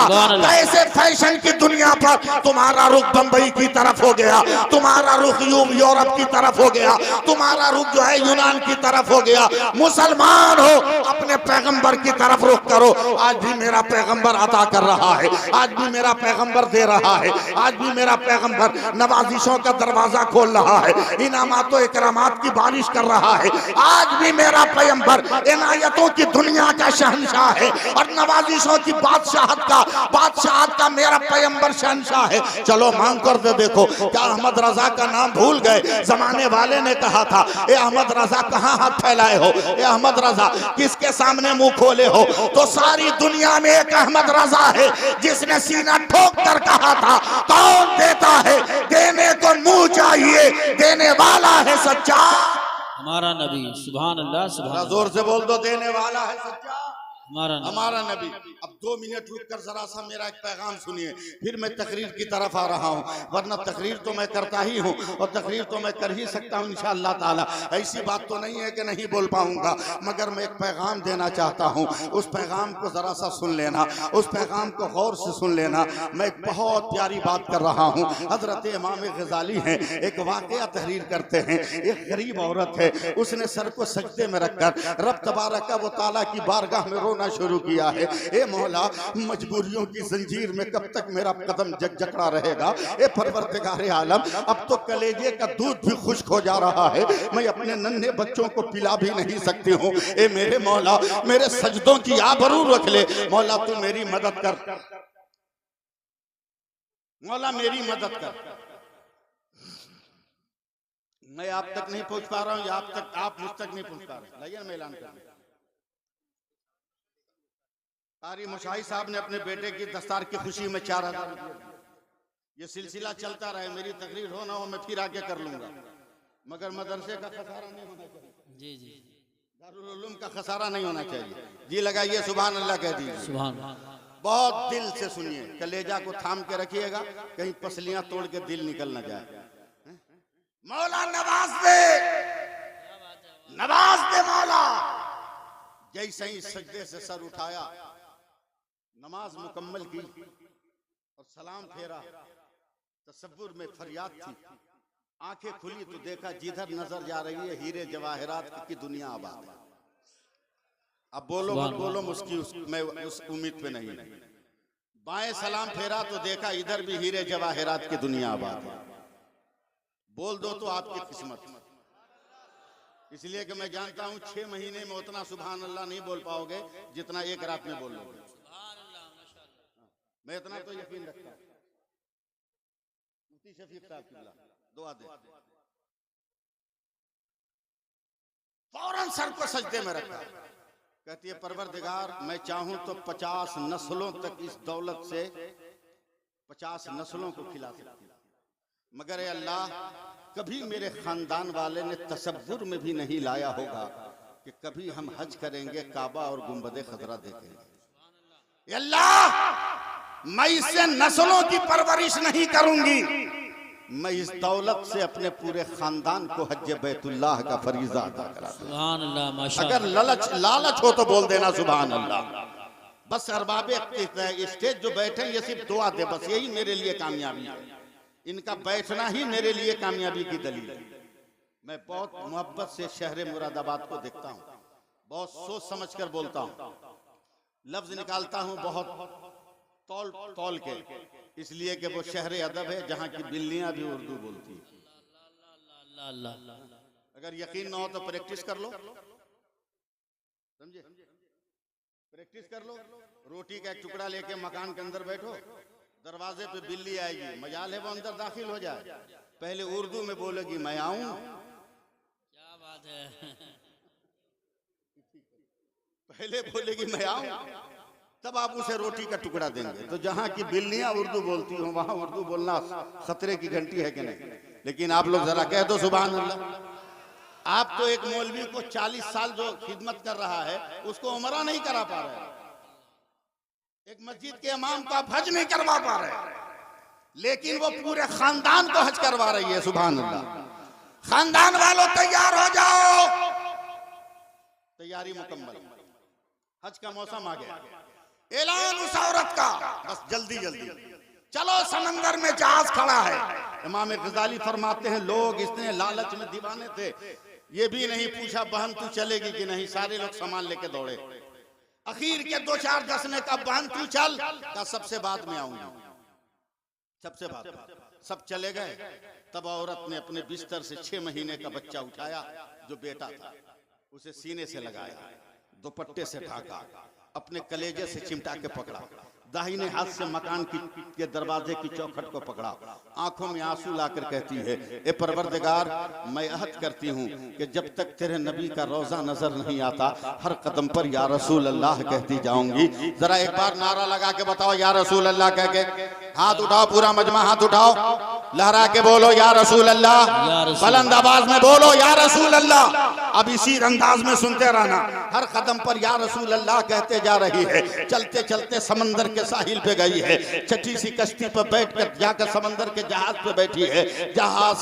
ऐसे फैशन की दुनिया पर तुम्हारा रुख बंबई की तरफ हो गया, तुम्हारा रुख यूरोप की तरफ हो गया, तुम्हारा रुख जो है यूनान की तरफ हो गया। मुसलमान हो, अपने पैगंबर की तरफ रुख करो। आज भी मेरा पैगंबर अता कर रहा है, आज भी मेरा पैगंबर दे रहा है, आज भी मेरा पैगंबर नवाजिशों का दरवाजा खोल रहा है, इनामात और इकरामात की बारिश कर रहा है। आज भी मेरा पैगंबर इनायतों की दुनिया का शहंशाह है और नवाजिशों की बादशाहत का मेरा पैगंबर शहंशाह है। चलो मांग कर दे देखो, क्या अहमद रजा का नाम भूल गए? जमाने वाले ने कहा था ए अहमद रजा कहाँ हाथ फैलाए हो, ए अहमद रजा किसके सामने मुंह खोले हो? तो सारी दुनिया में एक अहमद रजा है जिसने सीना ठोक कर कहा था कौन देता है, देने को मुंह चाहिए, देने वाला है सच्चा हमारा नबी। सुभान अल्लाह, सुभान जोर से बोल दो, देने वाला है सच्चा हमारा नबी। अब 2 मिनट रुक कर जरा सा मेरा एक पैगाम सुनिए, फिर मैं तकरीर की तरफ आ रहा हूँ, वरना तकरीर तो मैं करता ही हूँ और तकरीर तो मैं कर ही सकता हूँ इंशाअल्लाह ताला। ऐसी बात तो नहीं है कि नहीं बोल पाऊंगा, मगर मैं एक पैगाम देना चाहता हूँ। उस पैगाम को जरा सा सुन लेना, उस पैगाम को गौर से सुन लेना। मैं बहुत प्यारी बात कर रहा हूँ। हजरत इमाम गजाली हैं, एक वाकया तहरीर करते हैं। एक गरीब औरत है, उसने सर को सजदे में रखकर रब तबारक व तआला की बारगाह में रोना शुरू किया है। ए मौला, मजबूरियों की जंजीर में कब तक मेरा कदम जकड़ा रहेगा। ए परवरदिगार आलम, अब तो कलेजे का दूध भी खुश्क हो जा रहा है, मैं अपने नन्हे बच्चों को पिला भी नहीं सकती हूँ। ए मेरे मौला, मेरे सजदों की आबरू रख ले मौला, तू मेरी मदद कर मौला, मेरी मदद कर। मैं आप तक नहीं पहुंच पा रहा हूं, आप मुझ तक नहीं पहुंच पा रहे। लाइए मैं ऐलान कर, कारी मुशाही साहब ने अपने बेटे की दस्तार की खुशी में 4000 रुपये। ये सिलसिला चलता रहे, मेरी तकरीर हो ना हो मैं फिर आगे कर लूंगा, मगर मदरसे का खसारा नहीं होना चाहिए। जी जी, दारुल उलूम का खसारा नहीं होना चाहिए। जी लगाइए, सुभान अल्लाह कह दीजिए। सुभान। बहुत दिल से सुनिए, कलेजा को थाम के रखिएगा, कहीं पसलियां तोड़ के दिल निकल ना जाए। मौला नवाज दे मौला। जैसे ही सजदे से सर उठाया, नमाज मुकम्मल की और सलाम फेरा, तसव्वुर में फरियाद थी। आंखें खुली तो देखा जिधर नजर जा रही है हीरे जवाहरात की दुनिया आबाद है। अब बोलो मत बोलो, मैं उस उम्मीद पे नहीं। बाएं सलाम फेरा तो देखा इधर भी हीरे जवाहरात की दुनिया आबाद है। बोल दो तो आपकी किस्मत, इसलिए कि मैं जानता हूं 6 महीने में उतना सुभान अल्लाह नहीं बोल पाओगे जितना एक रात में बोल लोगे। मैं इतना तो यकीन रखता हूं। मुफ्ती शफीक साहब किबला दुआ दे। फौरन सर को सजदे में रखा, कहती है परवरदिगार, मैं चाहूं तो 50 नस्लों तक इस दौलत से 50 नस्लों को खिला सकती, मगर ए अल्लाह, कभी मेरे खानदान वाले ने तसव्वुर में भी नहीं लाया होगा कि कभी हम हज करेंगे, काबा और गुंबदे खजरा देखेंगे। अल्लाह, मैं इससे नस्लों की परवरिश नहीं करूंगी, मैं इस दौलत से अपने पूरे खानदान को हज बैतुल्लाह का फरीजा अदा करा। सुभान अल्लाह, माशाअल्लाह। अगर लालच हो तो बोल देना सुभान अल्लाह। बस अरबाबे स्टेज जो बैठे ये सिर्फ दुआ दे, बस यही मेरे लिए कामयाबी है। इनका बैठना ही मेरे लिए कामयाबी की दलील है। मैं बहुत मोहब्बत से शहर मुरादाबाद को देखता हूँ, बहुत सोच समझ कर बोलता हूँ, लफ्ज निकालता हूँ बहुत तौल के, इसलिए कि वो शहर अदब है जहाँ की बिल्लियां भी उर्दू बोलती है। अगर यकीन ना हो तो प्रैक्टिस कर लो, समझे, प्रैक्टिस कर लो। रोटी का एक टुकड़ा लेके मकान के अंदर बैठो, दरवाजे पे बिल्ली आएगी, मजाल है वो अंदर दाखिल हो जाए, पहले उर्दू में बोलेगी मैं आऊं। क्या बात है। पहले बोलेगी मैं आऊं, तब आप उसे रोटी का टुकड़ा देंगे। तो जहां की बिल्लियां उर्दू बोलती हो वहां उर्दू बोलना खतरे की घंटी है कि नहीं? लेकिन आप लोग जरा कह दो सुभान अल्लाह। आप तो एक मौलवी को 40 साल जो खिदमत कर रहा है उसको उमरा नहीं करा पा रहे, एक मस्जिद के इमाम को आप हज नहीं करवा पा रहे, लेकिन वो पूरे खानदान को हज करवा रही है। सुभान अल्लाह। खानदान वालों तैयार हो जाओ, तैयारी मुकम्मल, हज का मौसम आ गया। ऐलान उस औरत का, बस जल्दी जल्दी चलो, समंदर में जहाज खड़ा है। इमाम गजाली फरमाते हैं लोग इतने लालच में दीवाने थे, ये भी नहीं पूछा बहन तू चलेगी कि नहीं, सारे लोग सामान लेके दौड़े। आखिर के 2-4 दसने का बहन तू चल का, सबसे बाद में आऊंगी, सबसे बाद। सब चले गए। तब औरत ने अपने बिस्तर से 6 महीने का बच्चा उठाया जो बेटा था, उसे सीने से लगाया, दुपट्टे से ढाका, अपने कलेजे से चिमटा के पकड़ा, दाहिने हाथ से मकान के दरवाजे की चौखट को पकड़ा, आंखों में आंसू लाकर कहती है ए परवरदिगार, मैं अहद करती हूँ कि जब तक तेरे नबी का रोजा नजर नहीं आता हर कदम पर या रसूल अल्लाह कहती जाऊंगी। जरा एक बार नारा लगा के बताओ या रसूल अल्लाह कह के। हाथ उठाओ, पूरा मजमा हाथ उठाओ, लहरा के बोलो या रसूल अल्लाह, बुलंद आवाज में बोलो या रसूल अल्लाह। अब इसी अंदाज में सुनते रहना, हर कदम पर या रसूल अल्लाह कहते जा रही है। चलते चलते समंदर के साहिल पे गई है, छठी सी कश्ती पर बैठकर जाकर समंदर के जहाज पे बैठी है। जहाज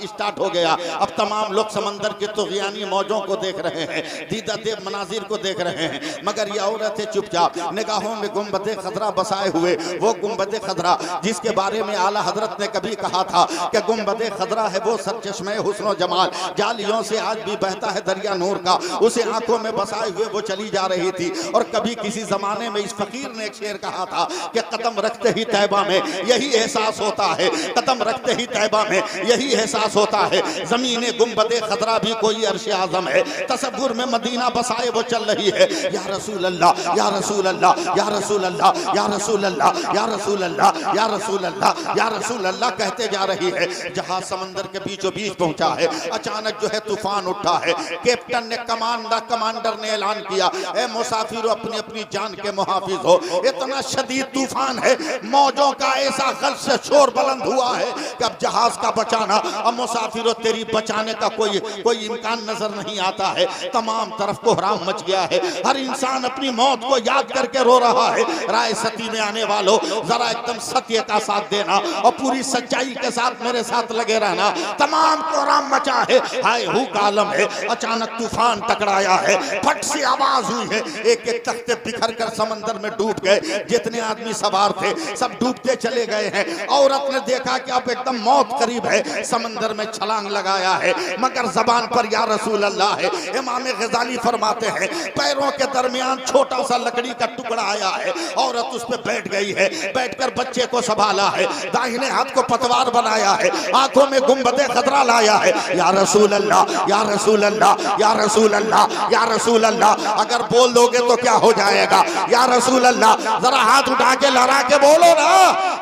स्टार्ट हो गया। अब तमाम लोग समंदर के तुग़यानी मौजों को देख रहे हैं, दीदा देव मनाजिर को देख रहे हैं, मगर ये औरतें चुपचाप निगाहों में गुंबद खजरा बसाए हुए, वो गुंबद खजरा जिसके बारे में आला हजरत ने कभी कहा था कि गुंबद खजरा है वो सरचश्मे हुस्न जमाल, जालियों से आज भी बहता है दरिया नूर का, उसे आंखों में बसाए हुए वो चली जा रही थी। और कभी किसी जमाने में इस फकीर ने एक शेर कहा था कि कदम रखते ही तैबा में यही एहसास होता है, कदम रखते ही तैबा में यही एहसास होता है, जमीन गुंबद खजरा भी कोई अर्श आजम है, तसव्वुर में मदीना बसाए वो चल रही है। या रसूल अल्लाह, या रसूल अल्लाह, या रसूल अल्लाह, या रसूल अल्लाह, या रसूल अल्लाह, या रसूल अल्लाह, या रसूल अल्लाह कहते जा रही है। जहां समंदर के बीचों बीच पहुंचा है, अचानक जो है तूफान उठा है। कैप्टन ने कमांडर ने ऐलान किया, ए मुसाफिरों अपनी अपनी जान के मुहाफिज हो, इतना शदीद तूफान है, मौजों का ऐसा गल्फ से शोर बुलंद हुआ है कि अब जहाज का बचाना, अब मुसाफिरों तेरी बचाने का कोई इम्कान नजर नहीं आता है। तमाम तरफ कोहराम मच गया है, हर इंसान अपनी मौत को याद करके रो रहा है। राय सती में आने वालों जरा एकदम सत्य का साथ देना और पूरी सच्चाई के साथ मेरे साथ लगे रहना। तमाम कोहराम मचा है, हाय हू का आलम है। अचानक तूफान टकराया है, फट से आवाज हुई है, एक एक तख्ते बिखर कर समंदर में डूब गए। जितने आदमी सवार थे सब डूबते चले गए हैं। औरत ने देखा कि अब एकदम मौत करीब है, समंदर में छलांग लगाया है, मगर जबान पर या रसूल अल्लाह है। इमाम गजाली फरमाते हैं पैरों के दरमियान छोटा सा लकड़ी का टुकड़ा आया है, औरत उस पर बैठ गई है, बैठकर बच्चे को संभाला है, दाहिने हाथ को पतवार बनाया है, आंखों में गुंबद खतरा लाया है। या रसूल अल्लाह, या रसूल अल्लाह, या रसूल अल्लाह, या रसूल अल्लाह। अगर बोल दोगे तो क्या हो जाएगा? या रसूल अल्लाह, जरा हाथ उठा के लहरा के बोलो ना,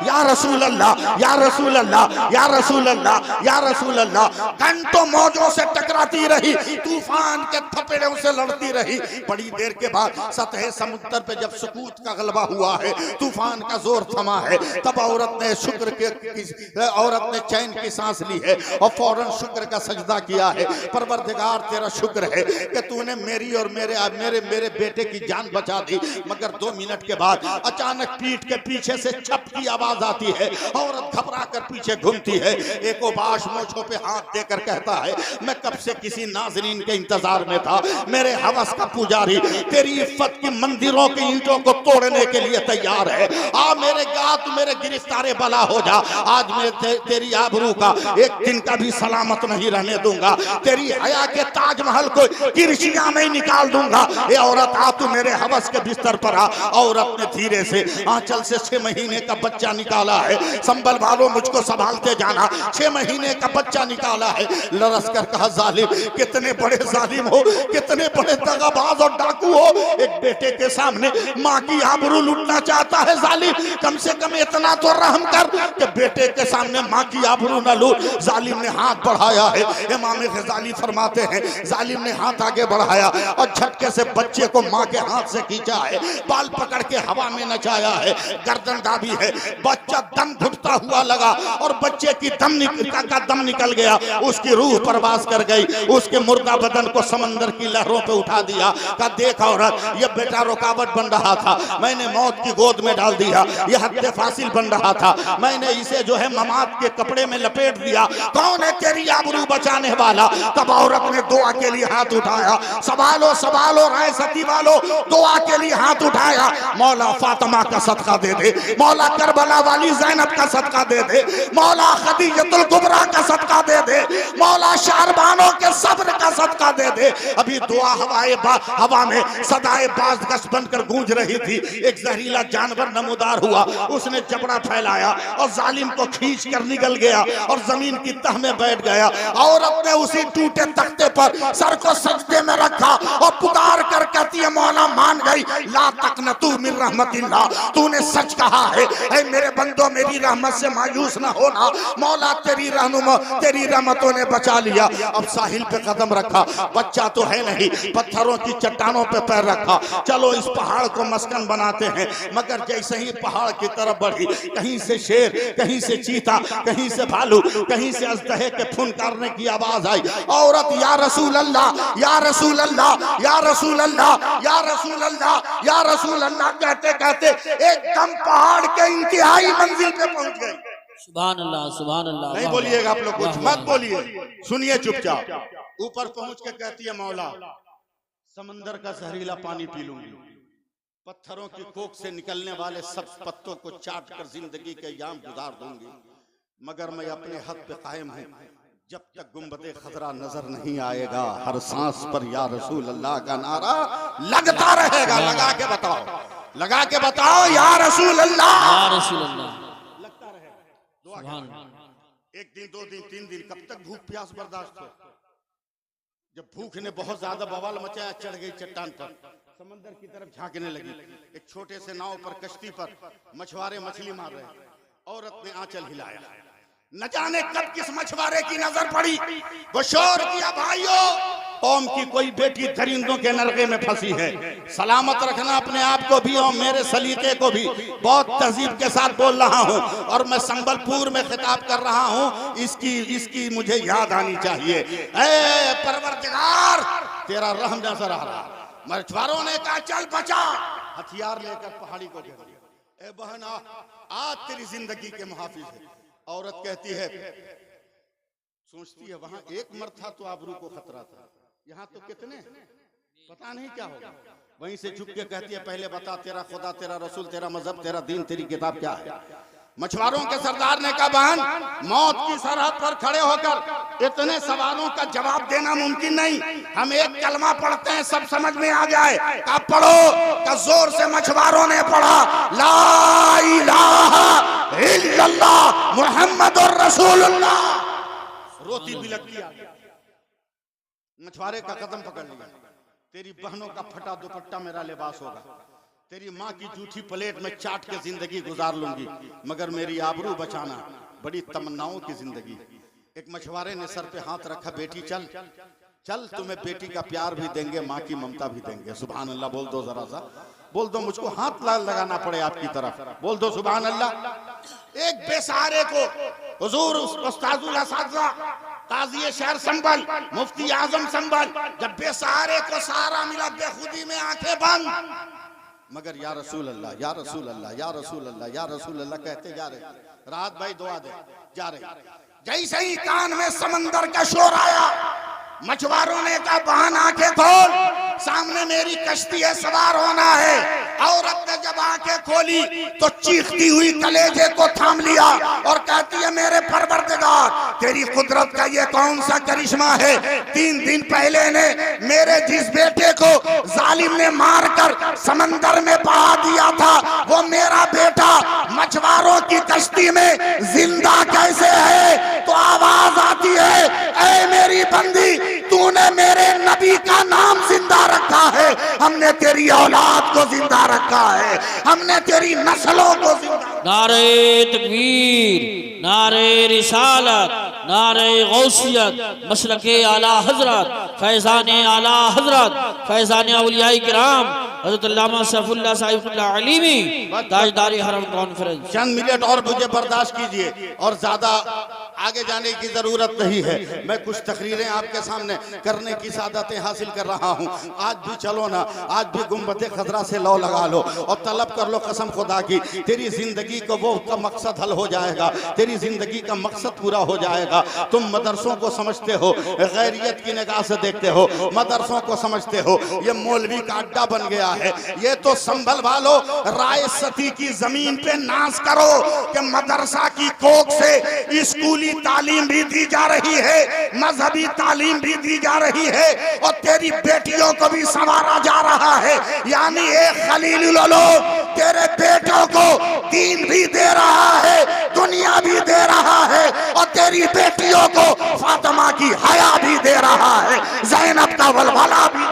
या रसूल अल्लाह, या रसूल अल्लाह, या रसूल अल्लाह, या रसूल अल्लाह। घंटों मौजों से टकराती रही, तूफान के थपेड़ों से लड़ती रही। बड़ी देर के बाद सतह समुद्र पे जब सुकूत का गलबा हुआ है, तूफान का जोर थमा है, तब औरत ने औरत ने चैन की सांस ली है और फौरन शुक्र का सजदा किया है। परवरदिगार तेरा शुक्र है कि तूने मेरी और मेरे बेटे की जान बचा दी। मगर 2 मिनट के बाद अचानक पीठ के पीछे से छप की आवाज आती है, औरत घबरा कर पीछे घूमती है। एक ओबाश मोछों पे हाथ देकर कहता है, मैं कब से किसी नाज़रीन के इंतजार में था, मेरे हवस का पुजारी तेरी इफ्फत की मंदिरों की ईंटों को तोड़ने के लिए तैयार है। आ मेरे गात मेरे गिरफ्तारे बला हो जा, आज मैं तेरी आबरू का एक दिन का भी सलामत नहीं रहने दूंगा, तेरी हया के ताजमहल को किरशिया में निकाल दूंगा। ये औरत आ, तू मेरे हवस के बिस्तर पर आ। औरत ने धीरे से आंचल से 6 महीने का बच्चा निकाला है। संभल वालों मुझको संभालते जाना। 6 महीने का बच्चा निकाला है। लरस कर कहा, जालिम कितने बड़े जालिम हो, कितने बड़े दगाबाज और डाकू हो, एक बेटे के सामने माँ की आबरू लूटना चाहता है। जालिम कम से कम इतना तो रहम कर कि बेटे के सामने माँ की आबरू न लूट। जालिम ने हाथ बढ़ाया है। इमाम गजाली फरमाते हैं, जालिम ने हाथ आगे बढ़ाया और झटके से बच्चे को माँ के हाथ से खींचा है, बाल पकड़ के हवा में नचाया है, गर्दन दाबी है। बच्चा दम घुटता हुआ लगा और बच्चे की दम निकल गया। उसकी रूह परवास कर गई। उसके मुर्दा बदन को समंदर की लहरों पे उठा दिया। कहा, देख औरत, ये बेटा रुकावट बन रहा था, मैंने मौत की गोद में डाल दिया। ये हद फासिल बन रहा था, मैंने इसे जो है ममात के कपड़े में लपेट दिया। कौन है तेरी आबरू बचाने वाला? तब औरत ने दुआ के लिए हाथ उठाया। सवालो सवालो राय सती वालो, दुआ के लिए हाथ उठाया। मौला फातिमा का सदका दे दे, मौला करबला वाली ज़ैनब का सदका दे दे, मौला खदीजतुल कुबरा का सदका दे दे, मौला शारबानों के सब्र का सदका दे दे। अभी दुआ हवा में सदाए बाज़गश बनकर गूंज रही थी। एक जहरीला जानवर नमूदार हुआ, उसने जबड़ा फैलाया और जालिम को खींच कर निकल गया और जमीन की तह में बैठ गया। औरत ने उसी टूटे तख्ते पर सर को सजदे में रखा और पुकार कर कहती है, मौला मान गई, ला तकनतू मिन रहमतिल्लाह, तूने सच कहा है। ऐ मेरे बंदो, मेरी रहमत से मायूस न होना। मौला तेरी रहमतों ने बचा लिया। अब साहिल पे कदम रखा, बच्चा तो है नहीं, पत्थरों की चट्टानों पे पैर रखा। चलो इस पहाड़ को मस्कन वतन बनाते हैं। मगर जैसे ही पहाड़ की तरफ बढ़ी, कहीं से शेर, कहीं से चीता, कहीं से भालू, कहीं से अजदहे के फुनकारने की आवाज आई। औरत या रसूल अल्लाह, या रसूल अल्लाह, या रसूल अल्लाह, या रसूल अल्लाह, या रसूल अल्लाह कहते कहते एकदम पहाड़ के इंतहाई मंजिल पे पहुंच गई। सुभान अल्लाह, सुभान अल्लाह। नहीं बोलिएगा आप लोग, कुछ मत बोलिए, सुनिए चुपचाप। ऊपर पहुंच के कहती है मौला समंदर का जहरीला पानी पी लूंगी, पत्थरों की कोख से निकलने वाले सब पत्तों को चाट कर जिंदगी के याम गुजार दूंगी, मगर मैं अपने हद पे कायम हूं। जब तक गुंबदे खतरा नजर नहीं आएगा, हर सांस पर या रसूल अल्लाह का नारा लगता रहेगा। लगा के बताओ, लगा के बताओ, या रसूल अल्लाह, या रसूल अल्लाह। लगता रहेगा। एक दिन, दो दिन, तीन दिन, कब तक भूख प्यास बर्दाश्त हो? जब भूख ने बहुत ज्यादा बवाल मचाया, चढ़ गई चट्टान पर, समंदर की तरफ झांकने लगी। एक छोटे से नाव पर, कश्ती पर मछुआरे मछली मार रहे, औरत ने आंचल हिलाया, न जाने कब किस मछुआरे की नजर पड़ी, वो शोर किया, भाइयों कौम की कोई बेटी दरिंदों के नरके में फंसी है, सलामत रखना अपने आप को भी और मेरे सलीके को भी। बहुत तहजीब के साथ बोल रहा हूँ और मैं संबलपुर में खिताब कर रहा हूँ, इसकी मुझे याद आनी चाहिए। ऐ परवरदिगार तेरा रहम नजर आ रहा। मछुआरों ने कहा चल बचा, हथियार लेकर पहाड़ी को घेर लिया। ए बहन आज तेरी जिंदगी के मुहाफिज है। औरत कहती है, सोचती है वहां एक मर्द था तो आबरू को खतरा था, यहाँ तो कितने, पता नहीं क्या होगा। वहीं से झुक के कहती है पहले बता तेरा खुदा, तेरा रसूल, तेरा मजहब, तेरा दीन, तेरी किताब क्या है? मछुआरों के सरदार ने कहा बहन मौत की सरहद पर खड़े होकर इतने सवालों का जवाब देना मुमकिन नहीं, हम एक कलमा पढ़ते हैं सब समझ में आ जाए। का पढ़ो, का जोर से मछुआरों ने पढ़ा, ला इलाहा इल्लल्लाह मुहम्मदुर रसूलुल्लाह। रोती बिलखती आ गई, मछुआरे का कदम पकड़ लिया, तेरी बहनों का फटा दुपट्टा मेरा लिबास होगा, तेरी माँ की जूठी प्लेट में चाट के जिंदगी गुजार लूंगी, मगर मेरी आबरू बचाना बड़ी तमन्नाओं की जिंदगी। एक मछुआरे ने सर पे हाथ रखा, बेटी चल चल, तुम्हें बेटी का प्यार भी देंगे, माँ की ममता भी देंगे। सुभान अल्लाह बोल दो, जरा सा बोल दो, मुझको हाथ लगाना पड़े आपकी तरफ, बोल दो सुभान अल्लाह। एक बेसहारे को हुजूर उस्ताजुल असातिज़ा काज़ी शहर संभल, मुफ्ती आजम संभल, जब बेसहारे को सहारा मिला बेखुदी में आंखें बंद, मगर या रसूल अल्लाह, या रसूल अल्लाह, या रसूल अल्लाह, या रसूल अल्लाह कहते जा रहे। राहत भाई दुआ दे जा रहे। जैसे ही कान में समंदर का शोर आया, मछुआरों ने कहा बहन आंखें खोल, सामने मेरी कश्ती है, सवार होना है। औरत ने जब आंखें खोली तो चीखती हुई कलेजे को थाम लिया और कहती है मेरे परवरदिगार तेरी कुदरत का ये कौन सा करिश्मा है? 3 दिन पहले ने मेरे जिस बेटे को जालिम ने मारकर समंदर में बहा दिया था, वो मेरा बेटा मछुआरों की कश्ती में जिंदा कैसे है? तो आवाज आती है, ऐ मेरी बंदी, तूने मेरे नबी का नाम जिंदा रखा है, हमने तेरी औलाद को जिंदा रखा है, हमने तेरी नस्लों को जिंदा। नारे तकबीर, नारे रिसालत, नारे गौसियत, मसलके आला हजरत, फैजान आला हजरत, फैजान औलिया किराम हज़रत अल्लामा सैफुल्लाह साहिबुल्लाह अलीमी ताजदारी हरम कॉन्फ्रेंस। चंद मिनट और मुझे बर्दाश्त कीजिए और ज्यादा आगे जाने की जरूरत नहीं है। मैं कुछ तकरीरें आपके सामने करने की सादतें हासिल कर रहा हूँ। आज भी चलो ना, आज भी गुंबद खतरा से लौ लगा लो और तलब कर लो कसम खुदा की, तेरी जिंदगी को वो का मकसद हल हो जाएगा, तेरी जिंदगी का मकसद पूरा हो जाएगा। तुम मदरसों को समझते हो, गैरियत की निगाह से देखते हो, मदरसों को समझते हो ये मौलवी का अड्डा बन गया है। ये तो संभल वालो, राय सती की जमीन पे नाश करो कि मदरसा की कोख से स्कूली तालीम भी दी जा रही है, मजहबी तालीम भी दी जा रही है और तेरी बेटियों को भी संवारा जा रहा है। यानी एक खलीलुल्लाह तेरे बेटों को दीन भी दे रहा है, दुनिया भी दे रहा है और तेरी बेटियों को फातिमा की हया भी दे रहा है, ज़ैनब का वलवला भी,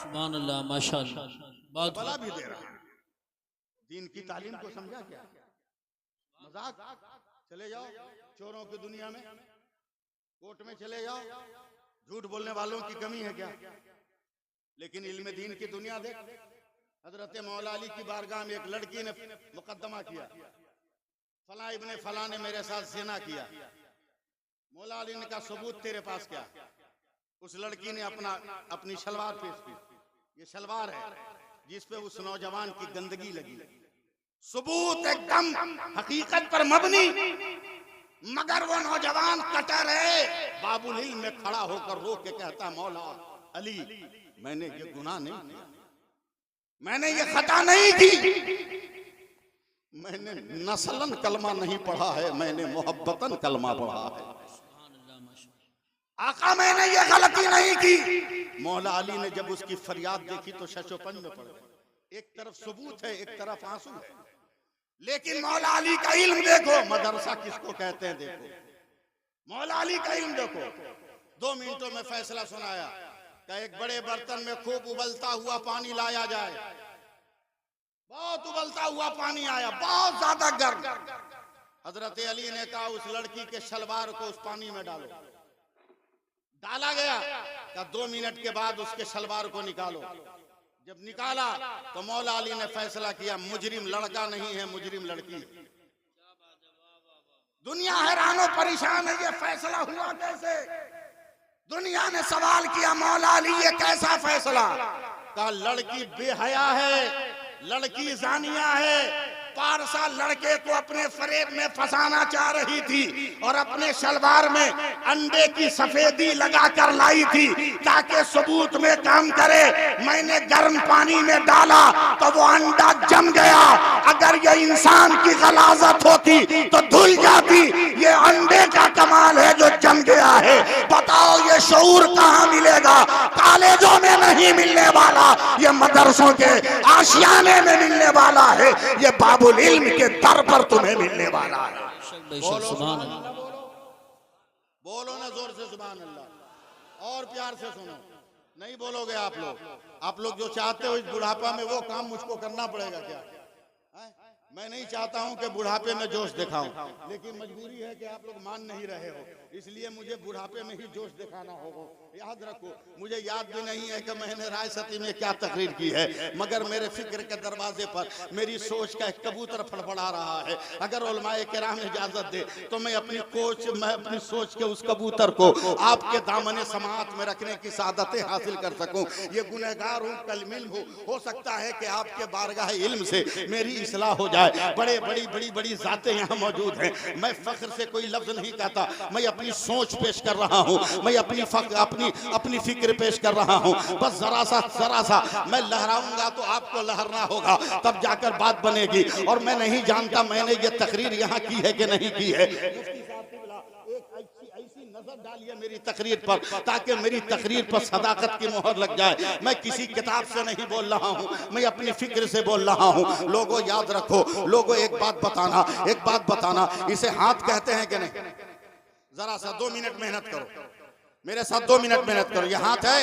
सुभान अल्लाह, माशाअल्लाह, बहुत वलवला भी दे रहा है। दीन की तालीम को समझा क्या? मजाक? चले जाओ चोरों की दुनिया में, कोर्ट में चले जाओ, झूठ बोलने वालों की कमी है क्या? लेकिन इल्म दीन की दुनिया देख, हजरत मौला अली की बारगाह में एक लड़की ने मुकदमा किया, फला इब्ने फला ने मेरे साथ ज़िना किया। मौला अली ने कहा सबूत तेरे पास क्या? उस लड़की ने अपनी शलवार पेश की। ये शलवार है जिस पे उस नौजवान की गंदगी लगी। सबूत एकदम हकीकत पर मबनी, मगर वो नौजवान कटर है। बाबुल इल्म में खड़ा होकर रो के कहता मौला अली मैंने ये गुनाह नहीं किया, मैंने ये खता नहीं की, मैंने नस्लन कलमा नहीं पढ़ा है, मैंने मोहब्बतन कलमा पढ़ा है। आका मैंने ये गलती नहीं की। मौला अली ने जब उसकी फरियाद देखी तो शशोपंज में पड़ गए। एक तरफ सबूत है, एक तरफ आंसू है, लेकिन मौला अली का इल्म देखो, मदरसा किसको कहते हैं देखो, मौला अली का इल्म देखो। 2 मिनटों में फैसला सुनाया कि एक बड़े बर्तन में खूब उबलता हुआ पानी लाया जाए। बहुत उबलता हुआ पानी आया, बहुत ज्यादा गर्म। हजरत अली ने कहा उस लड़की के शलवार को उस पानी में डालो। डाला गया, का 2 मिनट के बाद उसके शलवार को निकालो। जब निकाला तो मौला अली ने फैसला किया मुजरिम लड़का नहीं है, मुजरिम लड़की है। दुनिया हैरानो परेशान है, ये फैसला हुआ कैसे? दुनिया ने सवाल किया मौला अली ये कैसा फैसला? कहा लड़की बेहया है, लड़की जानिया है। पारसा लड़के को अपने फरेब में फंसाना चाह रही थी और अपने शलवार में अंडे की सफेदी लगाकर लाई थी ताकि सबूत में काम करे। मैंने गर्म पानी में डाला तो वो अंडा जम गया। अगर ये इंसान की गलाजत होती तो धुल जाती। ये अंडे का कमाल है जो जम गया है। बताओ ये शऊर कहाँ मिलेगा? कॉलेजों में नहीं मिलने वाला, ये मदरसों के आशियाने में मिलने वाला है, ये बाबुल इल्म के दर पर तुम्हें मिलने वाला है। बोलो ना जोर से सुभान अल्लाह, और प्यार से सुनो। नहीं बोलोगे आप लोग जो चाहते हो इस बुढ़ापा में वो काम मुझको करना पड़ेगा क्या? मैं नहीं चाहता हूं कि बुढ़ापे में जोश दिखाऊं, लेकिन मजबूरी है कि आप लोग मान नहीं रहे हो, इसलिए मुझे बुढ़ापे में ही जोश दिखाना होगा। याद रखो, मुझे याद भी नहीं है कि मैंने राय सती में क्या तकरीर की है, मगर मेरे फिक्र के दरवाजे पर मेरी सोच का एक कबूतर फड़फड़ा रहा है। अगर उलमाए किराम इजाजत दे तो मैं अपनी सोच के उस कबूतर को आपके दामने समात में रखने की सादतें हासिल कर सकूं। ये गुनहगार हूं, कलमिल हूं, हो सकता है कि आपके बारगाह इल्म से मेरी इस्लाह हो जाए। बड़ी जातें यहाँ मौजूद हैं। मैं फख्र से कोई लफ्ज नहीं कहता, मैं अपनी सोच पेश कर रहा हूँ, मैं अपनी फिक्र पेश कर रहा हूँ। बस जरा सा मैं लहराऊंगा तो आपको लहरना होगा, तब जाकर बात बनेगी। और मैं नहीं जानता मैंने ये तकरीर यहाँ की है कि नहीं की है। ऐसी नजर डालिए मेरी तकरीर पर ताकि मेरी तकरीर पर सदाकत की मोहर लग जाए। मैं किसी किताब से नहीं बोल रहा हूँ, मैं अपनी फिक्र से बोल रहा हूँ। लोगों याद रखो, लोगों एक बात बताना, इसे हाथ कहते हैं कि नहीं? जरा सा 2 मिनट मेहनत करो, मेरे साथ 2 मिनट मेहनत करो। ये हाथ है,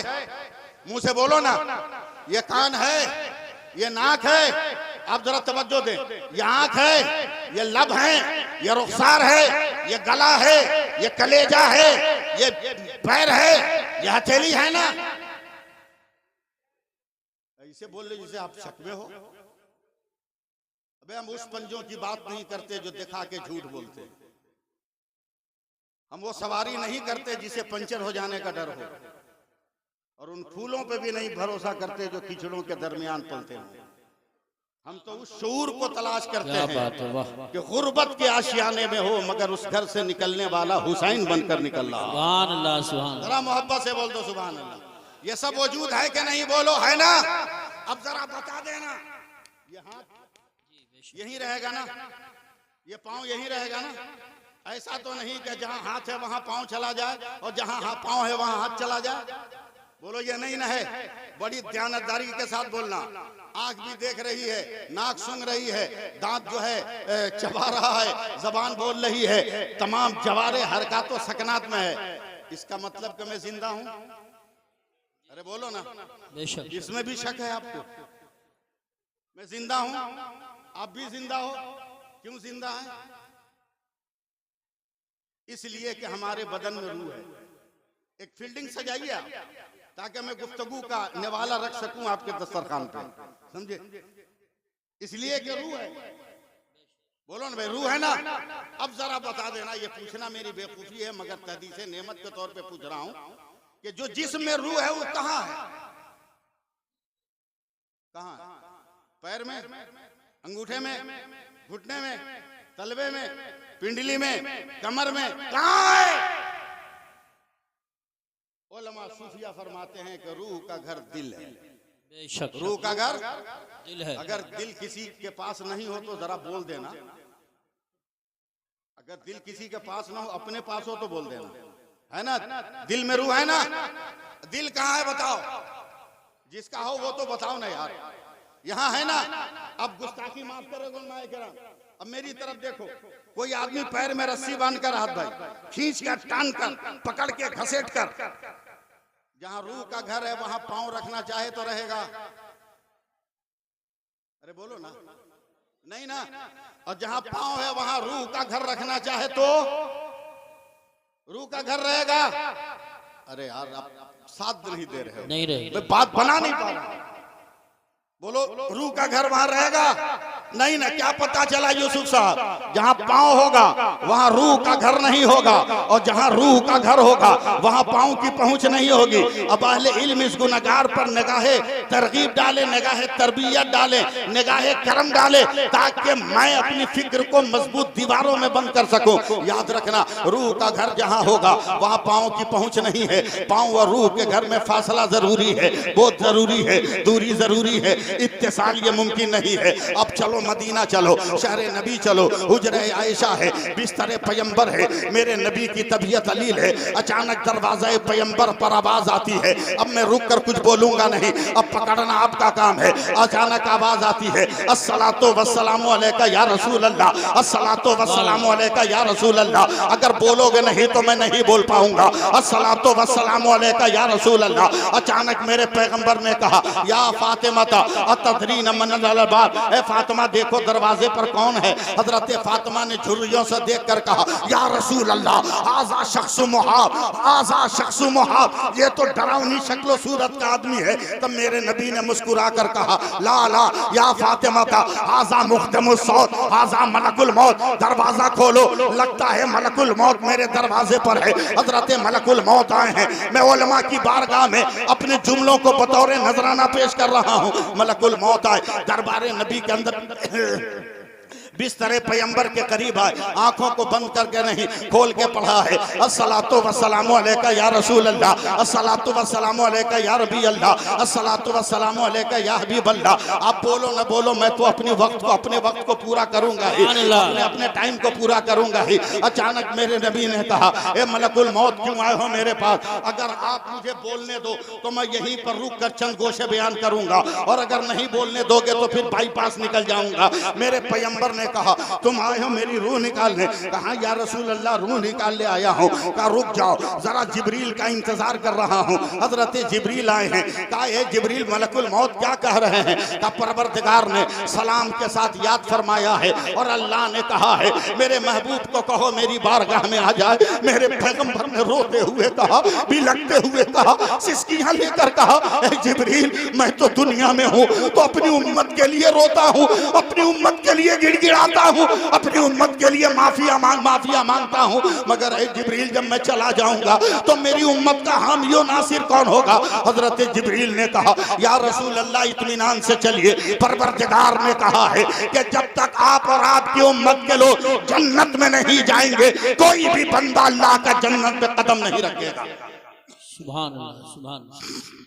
मुंह से बोलो ना। ये कान है, ये नाक है, आप जरा तवज्जो दें। ये आंख है, ये लब है, ये रुखसार है, ये गला है, ये कलेजा है, ये पैर है, ये हथेली है ना। ऐसे बोल रहे जैसे आप शक में हो। अबे हम उस पंजों की बात नहीं करते जो दिखा के झूठ बोलते हैं। हम वो सवारी नहीं करते जिसे पंचर हो जाने का डर हो, और उन फूलों पे भी नहीं भरोसा करते जो कीचड़ों के दरमियान पलते हैं। हम तो उस शऊर को तलाश करते हैं कि गुर्बत के आशियाने में हो मगर उस घर से निकलने वाला हुसैन बनकर निकल रहा। सुभान अल्लाह, सुभान। जरा मोहब्बत से बोल दो सुभान अल्लाह। ये सब वजूद है कि नहीं? बोलो है ना? अब जरा बता देना, ये हाथ यही रहेगा ना, ये पाँव यही रहेगा ना? ऐसा तो नहीं कि जहाँ हाथ है वहाँ पाँव चला जाए और जहाँ पाँव है वहाँ हाथ चला जाए। बोलो ये नहीं ना है। बड़ी ध्यानदारी के साथ बोलना। आंख भी देख रही है, नाक सूंघ रही है, दांत जो है चबा रहा है, जबान बोल रही है, तमाम जवारे हरकत व सकनात में है। इसका मतलब कि मैं जिंदा हूं? अरे बोलो ना, इसमें भी शक है आपको? मैं जिंदा हूं, आप भी जिंदा हो। क्यों जिंदा है? इसलिए कि हमारे बदन में रूह है। एक फील्डिंग सजाइए आप, ताकि मैं गुफ्तगू का निवाला रख सकूं आपके दस्तरखान पे, समझे? इसलिए कि रूह है। बोलो ना भाई, रूह है ना। अब जरा बता देना, ये पूछना मेरी बेवकूफी है मगर तहदीस नेमत के तौर पे पूछ रहा हूं कि जो जिस्म में रूह है वो कहाँ है? कहाँ? पैर में, अंगूठे में, घुटने में, तलवे में, पिंडली में, कमर में, कहाँ है? उलमा सूफिया फरमाते हैं कि रूह का घर दिल है। बेशक रूह का घर दिल है। अगर दिल किसी के पास नहीं हो तो जरा बोल देना। अगर दिल किसी के पास ना हो, अपने पास हो तो बोल देना, है ना? दिल में रूह है ना? दिल कहाँ है बताओ? जिसका हो वो तो बताओ ना यार। यहाँ है ना? अब गुस्ताखी माफ करोगे उलमाए किराम। अब मेरी तरफ देखो, कोई आदमी पैर में रस्सी बांधकर हाथ भाई खींच कर, टान कर, पकड़ के, घसीट कर, जहां रूह का घर है वहां पांव रखना चाहे तो रहेगा? अरे बोलो ना, नहीं ना। और जहां पांव है वहां रूह का घर रखना चाहे तो रूह का घर रहेगा? अरे यार आप साथ नहीं दे रहे हो, नहीं रहे। मैं बात बना नहीं पा रहा। बोलो, रूह का घर वहां रहेगा? नहीं ना। क्या पता चला यूसुफ साहब, जहां पांव होगा वहां रूह का घर नहीं होगा, और जहां रूह का घर होगा वहां पांव की पहुंच नहीं होगी। अब अहले इल्म इस गुनहगार पर निगाहे तरगीब डाले, निगाहे तरबियत डाले, निगाहे करम डाले, ताकि मैं अपनी फिक्र को मजबूत दीवारों में बंद कर सकूं। याद रखना, रूह का घर जहां होगा वहां पांव की पहुंच नहीं है। पांव और रूह के घर में फासला जरूरी है, बहुत जरूरी है, दूरी जरूरी है, इत्तिसाल ये मुमकिन नहीं है। अब चलो मदीना चलो, शहर नबी चलो, हुजरे आयशा है, बिस्तर पैगंबर है, मेरे नबी की तबीयत अलील है। अचानक दरवाजा पैगंबर पर आवाज आती है। अब मैं रुक कर कुछ बोलूंगा नहीं, अब पकड़ना आपका काम है। अचानक आवाज आती है, अस्सलातु वस्सलामु अलैका या रसूल अल्लाह, अस्सलातु वस्सलामु अलैका या रसूल अल्लाह। अगर बोलोगे नहीं तो मैं नहीं बोल पाऊंगा। अस्सलातु वस्सलामु अलैका या रसूल अल्लाह। अचानक मेरे पैगंबर ने कहा, या फातिमा अतदरीन मन अलबाब, ए फातिमा देखो दरवाजे पर कौन है? हजरत फातिमा ने झुर्रियों से देखकर कहा, या रसूल अल्लाह, आजा शख्स मुहाब, आजा शख्स मुहाब, ये तो डरावनी शक्ल सूरत का आदमी है। तब मेरे नबी ने मुस्कुरा कर कहा, ला ला या फातिमा का, आजा मुख्तमुस सौत, आजा मलकुल मौत, दरवाजा खोलो, लगता है मलकुल मौत मेरे दरवाजे पर है। हजरत मलकुल मौत आए हैं। मैं उलमा की बारगाह में अपने जुमलों को बतौर नजराना पेश कर रहा हूँ। मलकुल मौत आए, दरबारे नबी के अंदर बिस्तरे पैगंबर के करीब आए, आंखों को बंद करके नहीं खोल के पढ़ा है, अस्सलातु वस्सलामु अलैका या रसूल अल्लाह, अस्सलातु वस्सलामु अलैका या रबी अल्लाह, अस्सलातु वस्सलामु अलैका या हबीब अल्लाह। आप बोलो ना बोलो, मैं तो अपने वक्त को पूरा करूंगा ही, अपने टाइम को पूरा करूंगा ही। अचानक मेरे नबी ने कहा, ए मलकुल मौत क्यों आए हो मेरे पास? अगर आप मुझे बोलने दो तो मैं यहीं पर रुक कर चंद गोशे बयान करूंगा, और अगर नहीं बोलने दोगे तो फिर बाईपास निकल जाऊंगा। मेरे पैगंबर ने कहा, तुम आए हो मेरी रूह निकालने? कहा, या रसूल अल्लाह, रूह निकालने आया हूं। कहा, रुक जाओ जरा, जिब्रील का इंतजार कर रहा हूं। हजरत जिब्रील आए हैं। कहा, ए जिब्रील, मलकुल मौत क्या कह रहे हैं? कहा, परवरदिगार ने सलाम के साथ याद फरमाया है, और अल्लाह ने कहा है मेरे महबूब को कहो मेरी बारगाह में आ जाए। मेरे पैगंबर ने रोते हुए कहा, बिलखते हुए कहा, सिसकियां लेकर कहा, ए जिब्रील, मैं तो दुनिया में हूं तो अपनी उम्मत के लिए रोता हूं, अपनी उम्मत के लिए गिड़गिड़ाता हूं, अपनी उम्मत के लिए माफिया मांगता हूं, मगर ए जिब्रील, जब मैं चला जाऊंगा तो मेरी उम्मत का हामी और नासिर कौन होगा? हजरत जिब्रील ने कहा, या रसूल अल्लाह, इत्मीनान से चलिए। परवरदिगार ने कहा है कि जब तक आप और आपकी उम्मत के लोग जन्नत में नहीं जाएंगे, कोई भी बंदा अल्लाह का जन्नत में कदम नहीं रखेगा। सुभान अल्लाह, सुभान अल्लाह।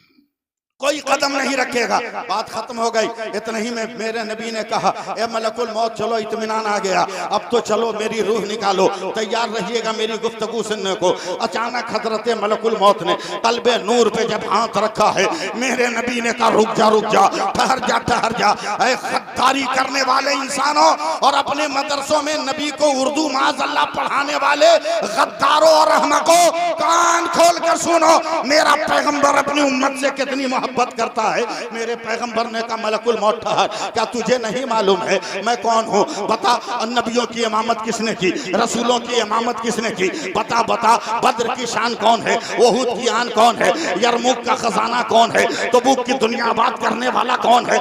कोई कदम नहीं रखेगा। बात खत्म हो गई। इतने ही में मेरे नबी ने कहा, ए मलकुल मौत, चलो इत्मीनान आ गया, अब तो चलो मेरी रूह निकालो, तैयार रहिएगा मेरी गुफ्तगू सुनने को। अचानक हजरत मलकुल मौत ने कल्बे नूर पे जब हाथ रखा है, मेरे नबी ने कहा, रुक जा, ठहर जा, ठहर जा। ऐ गद्दारी करने वाले इंसानों और अपने मदरसों में नबी को उर्दू माज़अल्लाह पढ़ाने वाले गद्दारों और अहमकों, कान खोल कर सुनो, मेरा पैगंबर अपनी उम्मत से कितनी मोहब्बत करता है। मेरे पैगंबर ने कहा मलकुल मौत ठहर, क्या तुझे नहीं मालूम है मैं कौन हूँ? बता, नबियों की इमामत किसने की, रसूलों की इमामत किसने की? बता बता, बद्र की शान कौन है, ओहुद की आन कौन है, यरमुक का खजाना कौन है, तबूक की दुनिया आबाद करने वाला कौन है?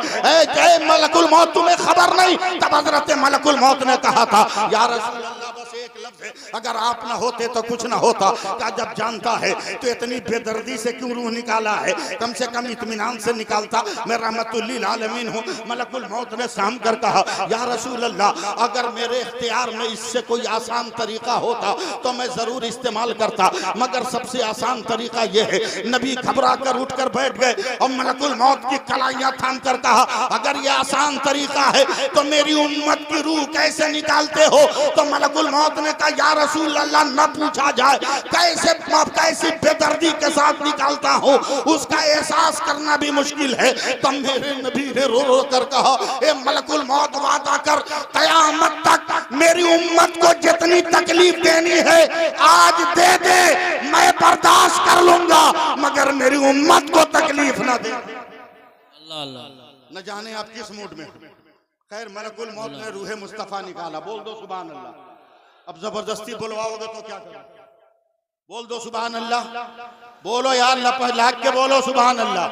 ए मलकुल मौत तुम्हें खबर नहीं? तब हजरत मलकुल मौत ने कहा था या रसूल अल्लाह बस एक लफ्ज़ है, अगर आप ना होते तो कुछ ना होता। क्या जब जानता है तो इतनी बेदर्दी से क्यों रूह निकाला है? कम से कम इत्मीनान से निकालता, मैं रहमतुल लिल आलमीन हूँ। मलकुल मौत ने साम कर कहा या रसूल अल्लाह, अगर मेरे इख्तियार में इससे कोई आसान तरीका होता तो मैं जरूर इस्तेमाल करता, मगर सबसे आसान तरीका यह है। नबी घबरा कर उठ कर बैठ गए और मलकुल मौत की कलाइयां थाम कर कहा अगर यह आसान तरीका है तो मेरी उम्मत की रूह कैसे निकालते हो? तो मलकुल मौत ने कहा या रसूल अल्लाह, न पूछा जाए कैसी बेदर्दी के साथ निकालता हूँ, उसका एहसास करना भी मुश्किल है। तब मेरे नबी ने रो रो कर कहा ए मलकुल मौत, वादा कर कयामत तक मेरी उम्मत को जितनी तकलीफ देनी है आज दे दे, मैं बर्दाश्त कर लूंगा, मगर मेरी उम्मत को तकलीफ ना दे। अल्लाह अल्लाह। न जाने आप किस मूड में। खैर मलकुल मौत ने रूहे मुस्तफा निकाला। बोल दो सुभान अल्लाह। अब जबरदस्ती बुलवाओगे तो क्या करोगे? बोल दो सुभान अल्लाह। बोलो यार, लाख के बोलो सुभान अल्लाह।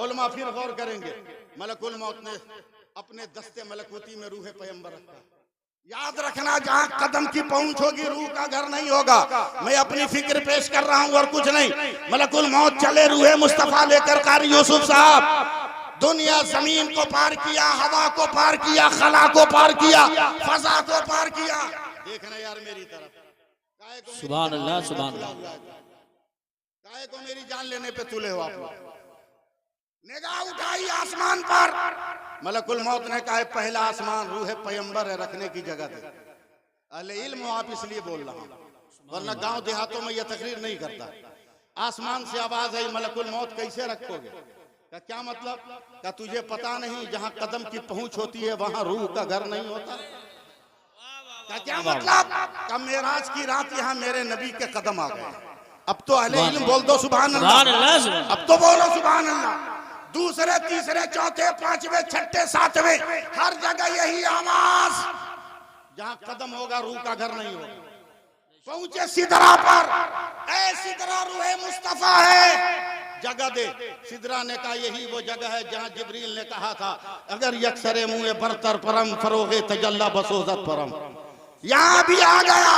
उलमा फिर गौर करेंगे। मलकुल मौत ने अपने दस्ते मलकूती में रूहे पैगंबर रखा। याद रखना, जहां कदम की पहुंच होगी रूह का घर नहीं होगा। मैं अपनी फिक्र पेश कर रहा हूं और कुछ नहीं। मलकुल मौत चले रूहे मुस्तफा लेकर। कारी यूसुफ साहब, दुनिया जमीन को पार किया, हवा को पार किया, खला को पार किया, फजा को पार किया। देखना यार मेरी तरफ। सुभान अल्लाह सुभान अल्लाह। काहे को मेरी जान लेने पे तुले हो आप लोग? निगाह उठाई आसमान पर। मलकुल मौत ने कहा पहला आसमान रूह पैगंबर है, रखने की जगह दे। अहले इल्म आप इसलिए बोल रहा हूं, वरना गांव देहातों में यह तकरीर नहीं करता। आसमान से आवाज आई मलकुल मौत कैसे रखोगे? का क्या मतलब? क्या तुझे पता नहीं जहां कदम की पहुंच होती है वहां रूह का घर नहीं होता? का क्या मतलब? का मेराज की रात यहाँ मेरे नबी के कदम आ गए। अब तो अहले इल्म बोल दो सुभान अल्लाह। अब तो बोलो सुभान अल्लाह। दूसरे तीसरे चौथे पांचवे छठे सातवें हर जगह यही आवाज, जहां कदम होगा रूह का घर नहीं होगा। पहुंचे सिदरा पर, ऐ सिदरा रूहे मुस्तफा है, जगह दे। सिदरा ने कहा यही वो जगह है जहां जिब्रील ने कहा था अगर यकसरे मुँह बरतर परम फरोगे तजल्ला बसोजत परम। यहाँ भी आ गया,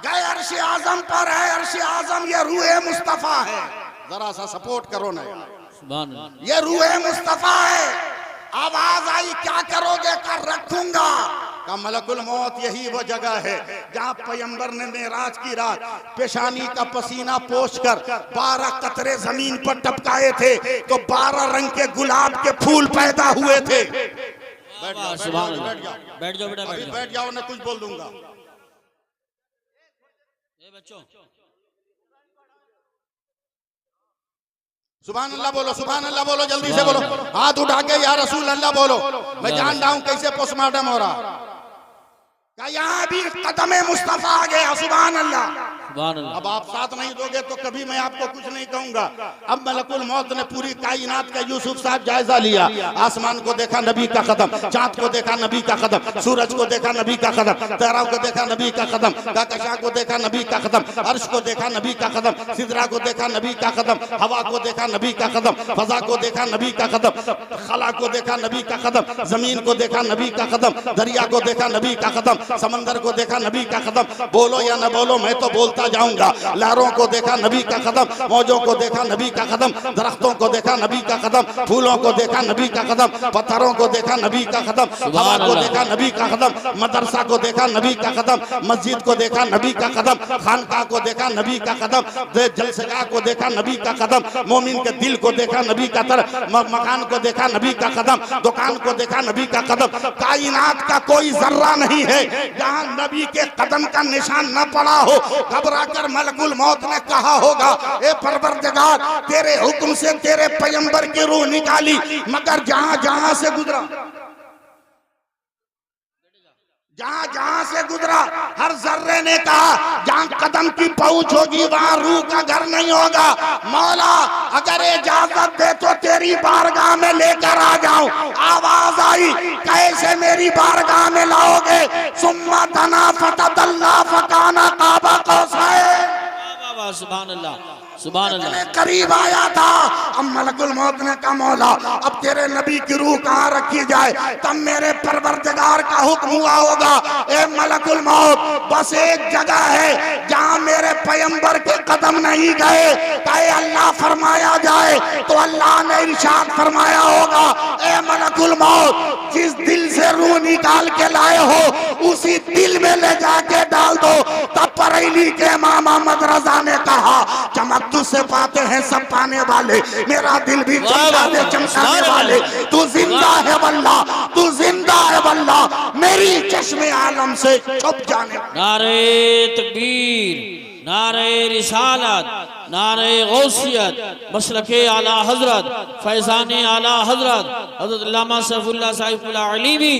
गए अर्श आजम पर है। अर्श आजम ये रूहे मुस्तफा है। जरा सा सपोर्ट करो ना, ये रूहे मुस्तफा है। आवाज आई क्या करोगे? कर रखूंगा। का मलकुल मौत यही वो जगह है जहां पैगंबर ने मेराज की रात पेशानी का पसीना पोंछकर 12 कतरे जमीन पर टपकाए थे तो 12 रंग के गुलाब के फूल पैदा हुए थे। बैठ जाओ बेटा, बैठ जाओ, ना कुछ बोल दूंगा। बच्चों सुभान अल्लाह बोलो, सुभान अल्लाह बोलो, जल्दी से बोलो, हाथ उठा के या रसूल अल्लाह बोलो। मैं जान रहा हूं कैसे पोस्टमार्टम हो रहा। यहाँ भी कदमे मुस्तफा आ गया। सुभान अल्लाह। अब आप साथ नहीं दोगे तो कभी मैं आपको कुछ नहीं कहूंगा। अब मलकुल मौत ने पूरी कायनात का यूसुफ साहब जायजा लिया। आसमान को देखा नबी का कदम, चांद को देखा नबी का कदम, सूरज को देखा नबी का कदम, तारों को देखा नबी का कदम, कहकशां को देखा नबी का कदम, अर्श को देखा नबी का कदम, सिदरा को देखा नबी का कदम, हवा को देखा नबी का कदम, फजा को देखा नबी का कदम, खला को देखा नबी का कदम, जमीन को देखा नबी का कदम, दरिया को देखा नबी का कदम, समंदर को देखा नबी का कदम। बोलो या न बोलो, मैं तो बोलता जाऊंगा। लहरों को देखा नबी का कदम, मौजों को देखा नबी का कदम, दरख्तों को देखा नबी का कदम, फूलों को देखा नबी का कदम, पत्थरों को देखा नबी का कदम, हवा को देखा नबी का कदम, मदरसा को देखा नबी का कदम, मस्जिद को देखा नबी का कदम, खानका को देखा नबी का कदम, जलसगाह को देखा नबी का कदम, मोमिन के दिल को देखा नबी का तरफ, मकान को देखा नबी का कदम, दुकान को देखा नबी का कदम। कायनात का कोई जर्रा नहीं है जहां नबी के कदम का निशान न पड़ा हो। घबरा कर मलकुल मौत ने कहा होगा ए परवरदिगार, तेरे हुक्म से तेरे पैगंबर की रूह निकाली, मगर जहां जहां से गुजरा जहां जहां से गुजरा हर जर्रे ने कहा जहां कदम की पहुंच होगी वहां रूह का घर नहीं होगा। मौला अगर इजाजत दे तो तेरी बारगाह में लेकर आ जाऊं। आवाज आई, कैसे मेरी बारगाह में लाओगे? सुम्मा तना फतदल्ला फकाना काबा कौसैन। सुभान अल्लाह, सुभान अल्लाह। करीब आया था। अब मलकुल मौत ने कहा मौला अब तेरे नबी की रूह कहाँ रखी जाए? तब मेरे परवरदिगार का हुक्म हुआ होगा, ए मलकुल मौत बस एक जगह है जहाँ मेरे पैगंबर के कदम नहीं गए। कहे अल्लाह फरमाया जाए तो अल्लाह ने इरशाद फरमाया होगा, ए मलकुल मौत जिस दिल से रूह निकाल के लाए हो उसी दिल में ले जाके डाल दो। तब बरेली के इमाम अहमद रजा ने कहा, चमक तुझसे पाते हैं सब पाने वाले, मेरा दिल भी चमका दे चमकाने वाले। तू जिंदा है वल्लाह, तू जिंदा है वल्लाह, मेरी चश्मे आलम से छुप जाने। नारे तकबीर, नारे रिसालत, नारे गौसियत, मसलके आला हजरत, फैजाने आला हजरत हजरत अल्लामा सैफुल्लाह साहिब अलीवी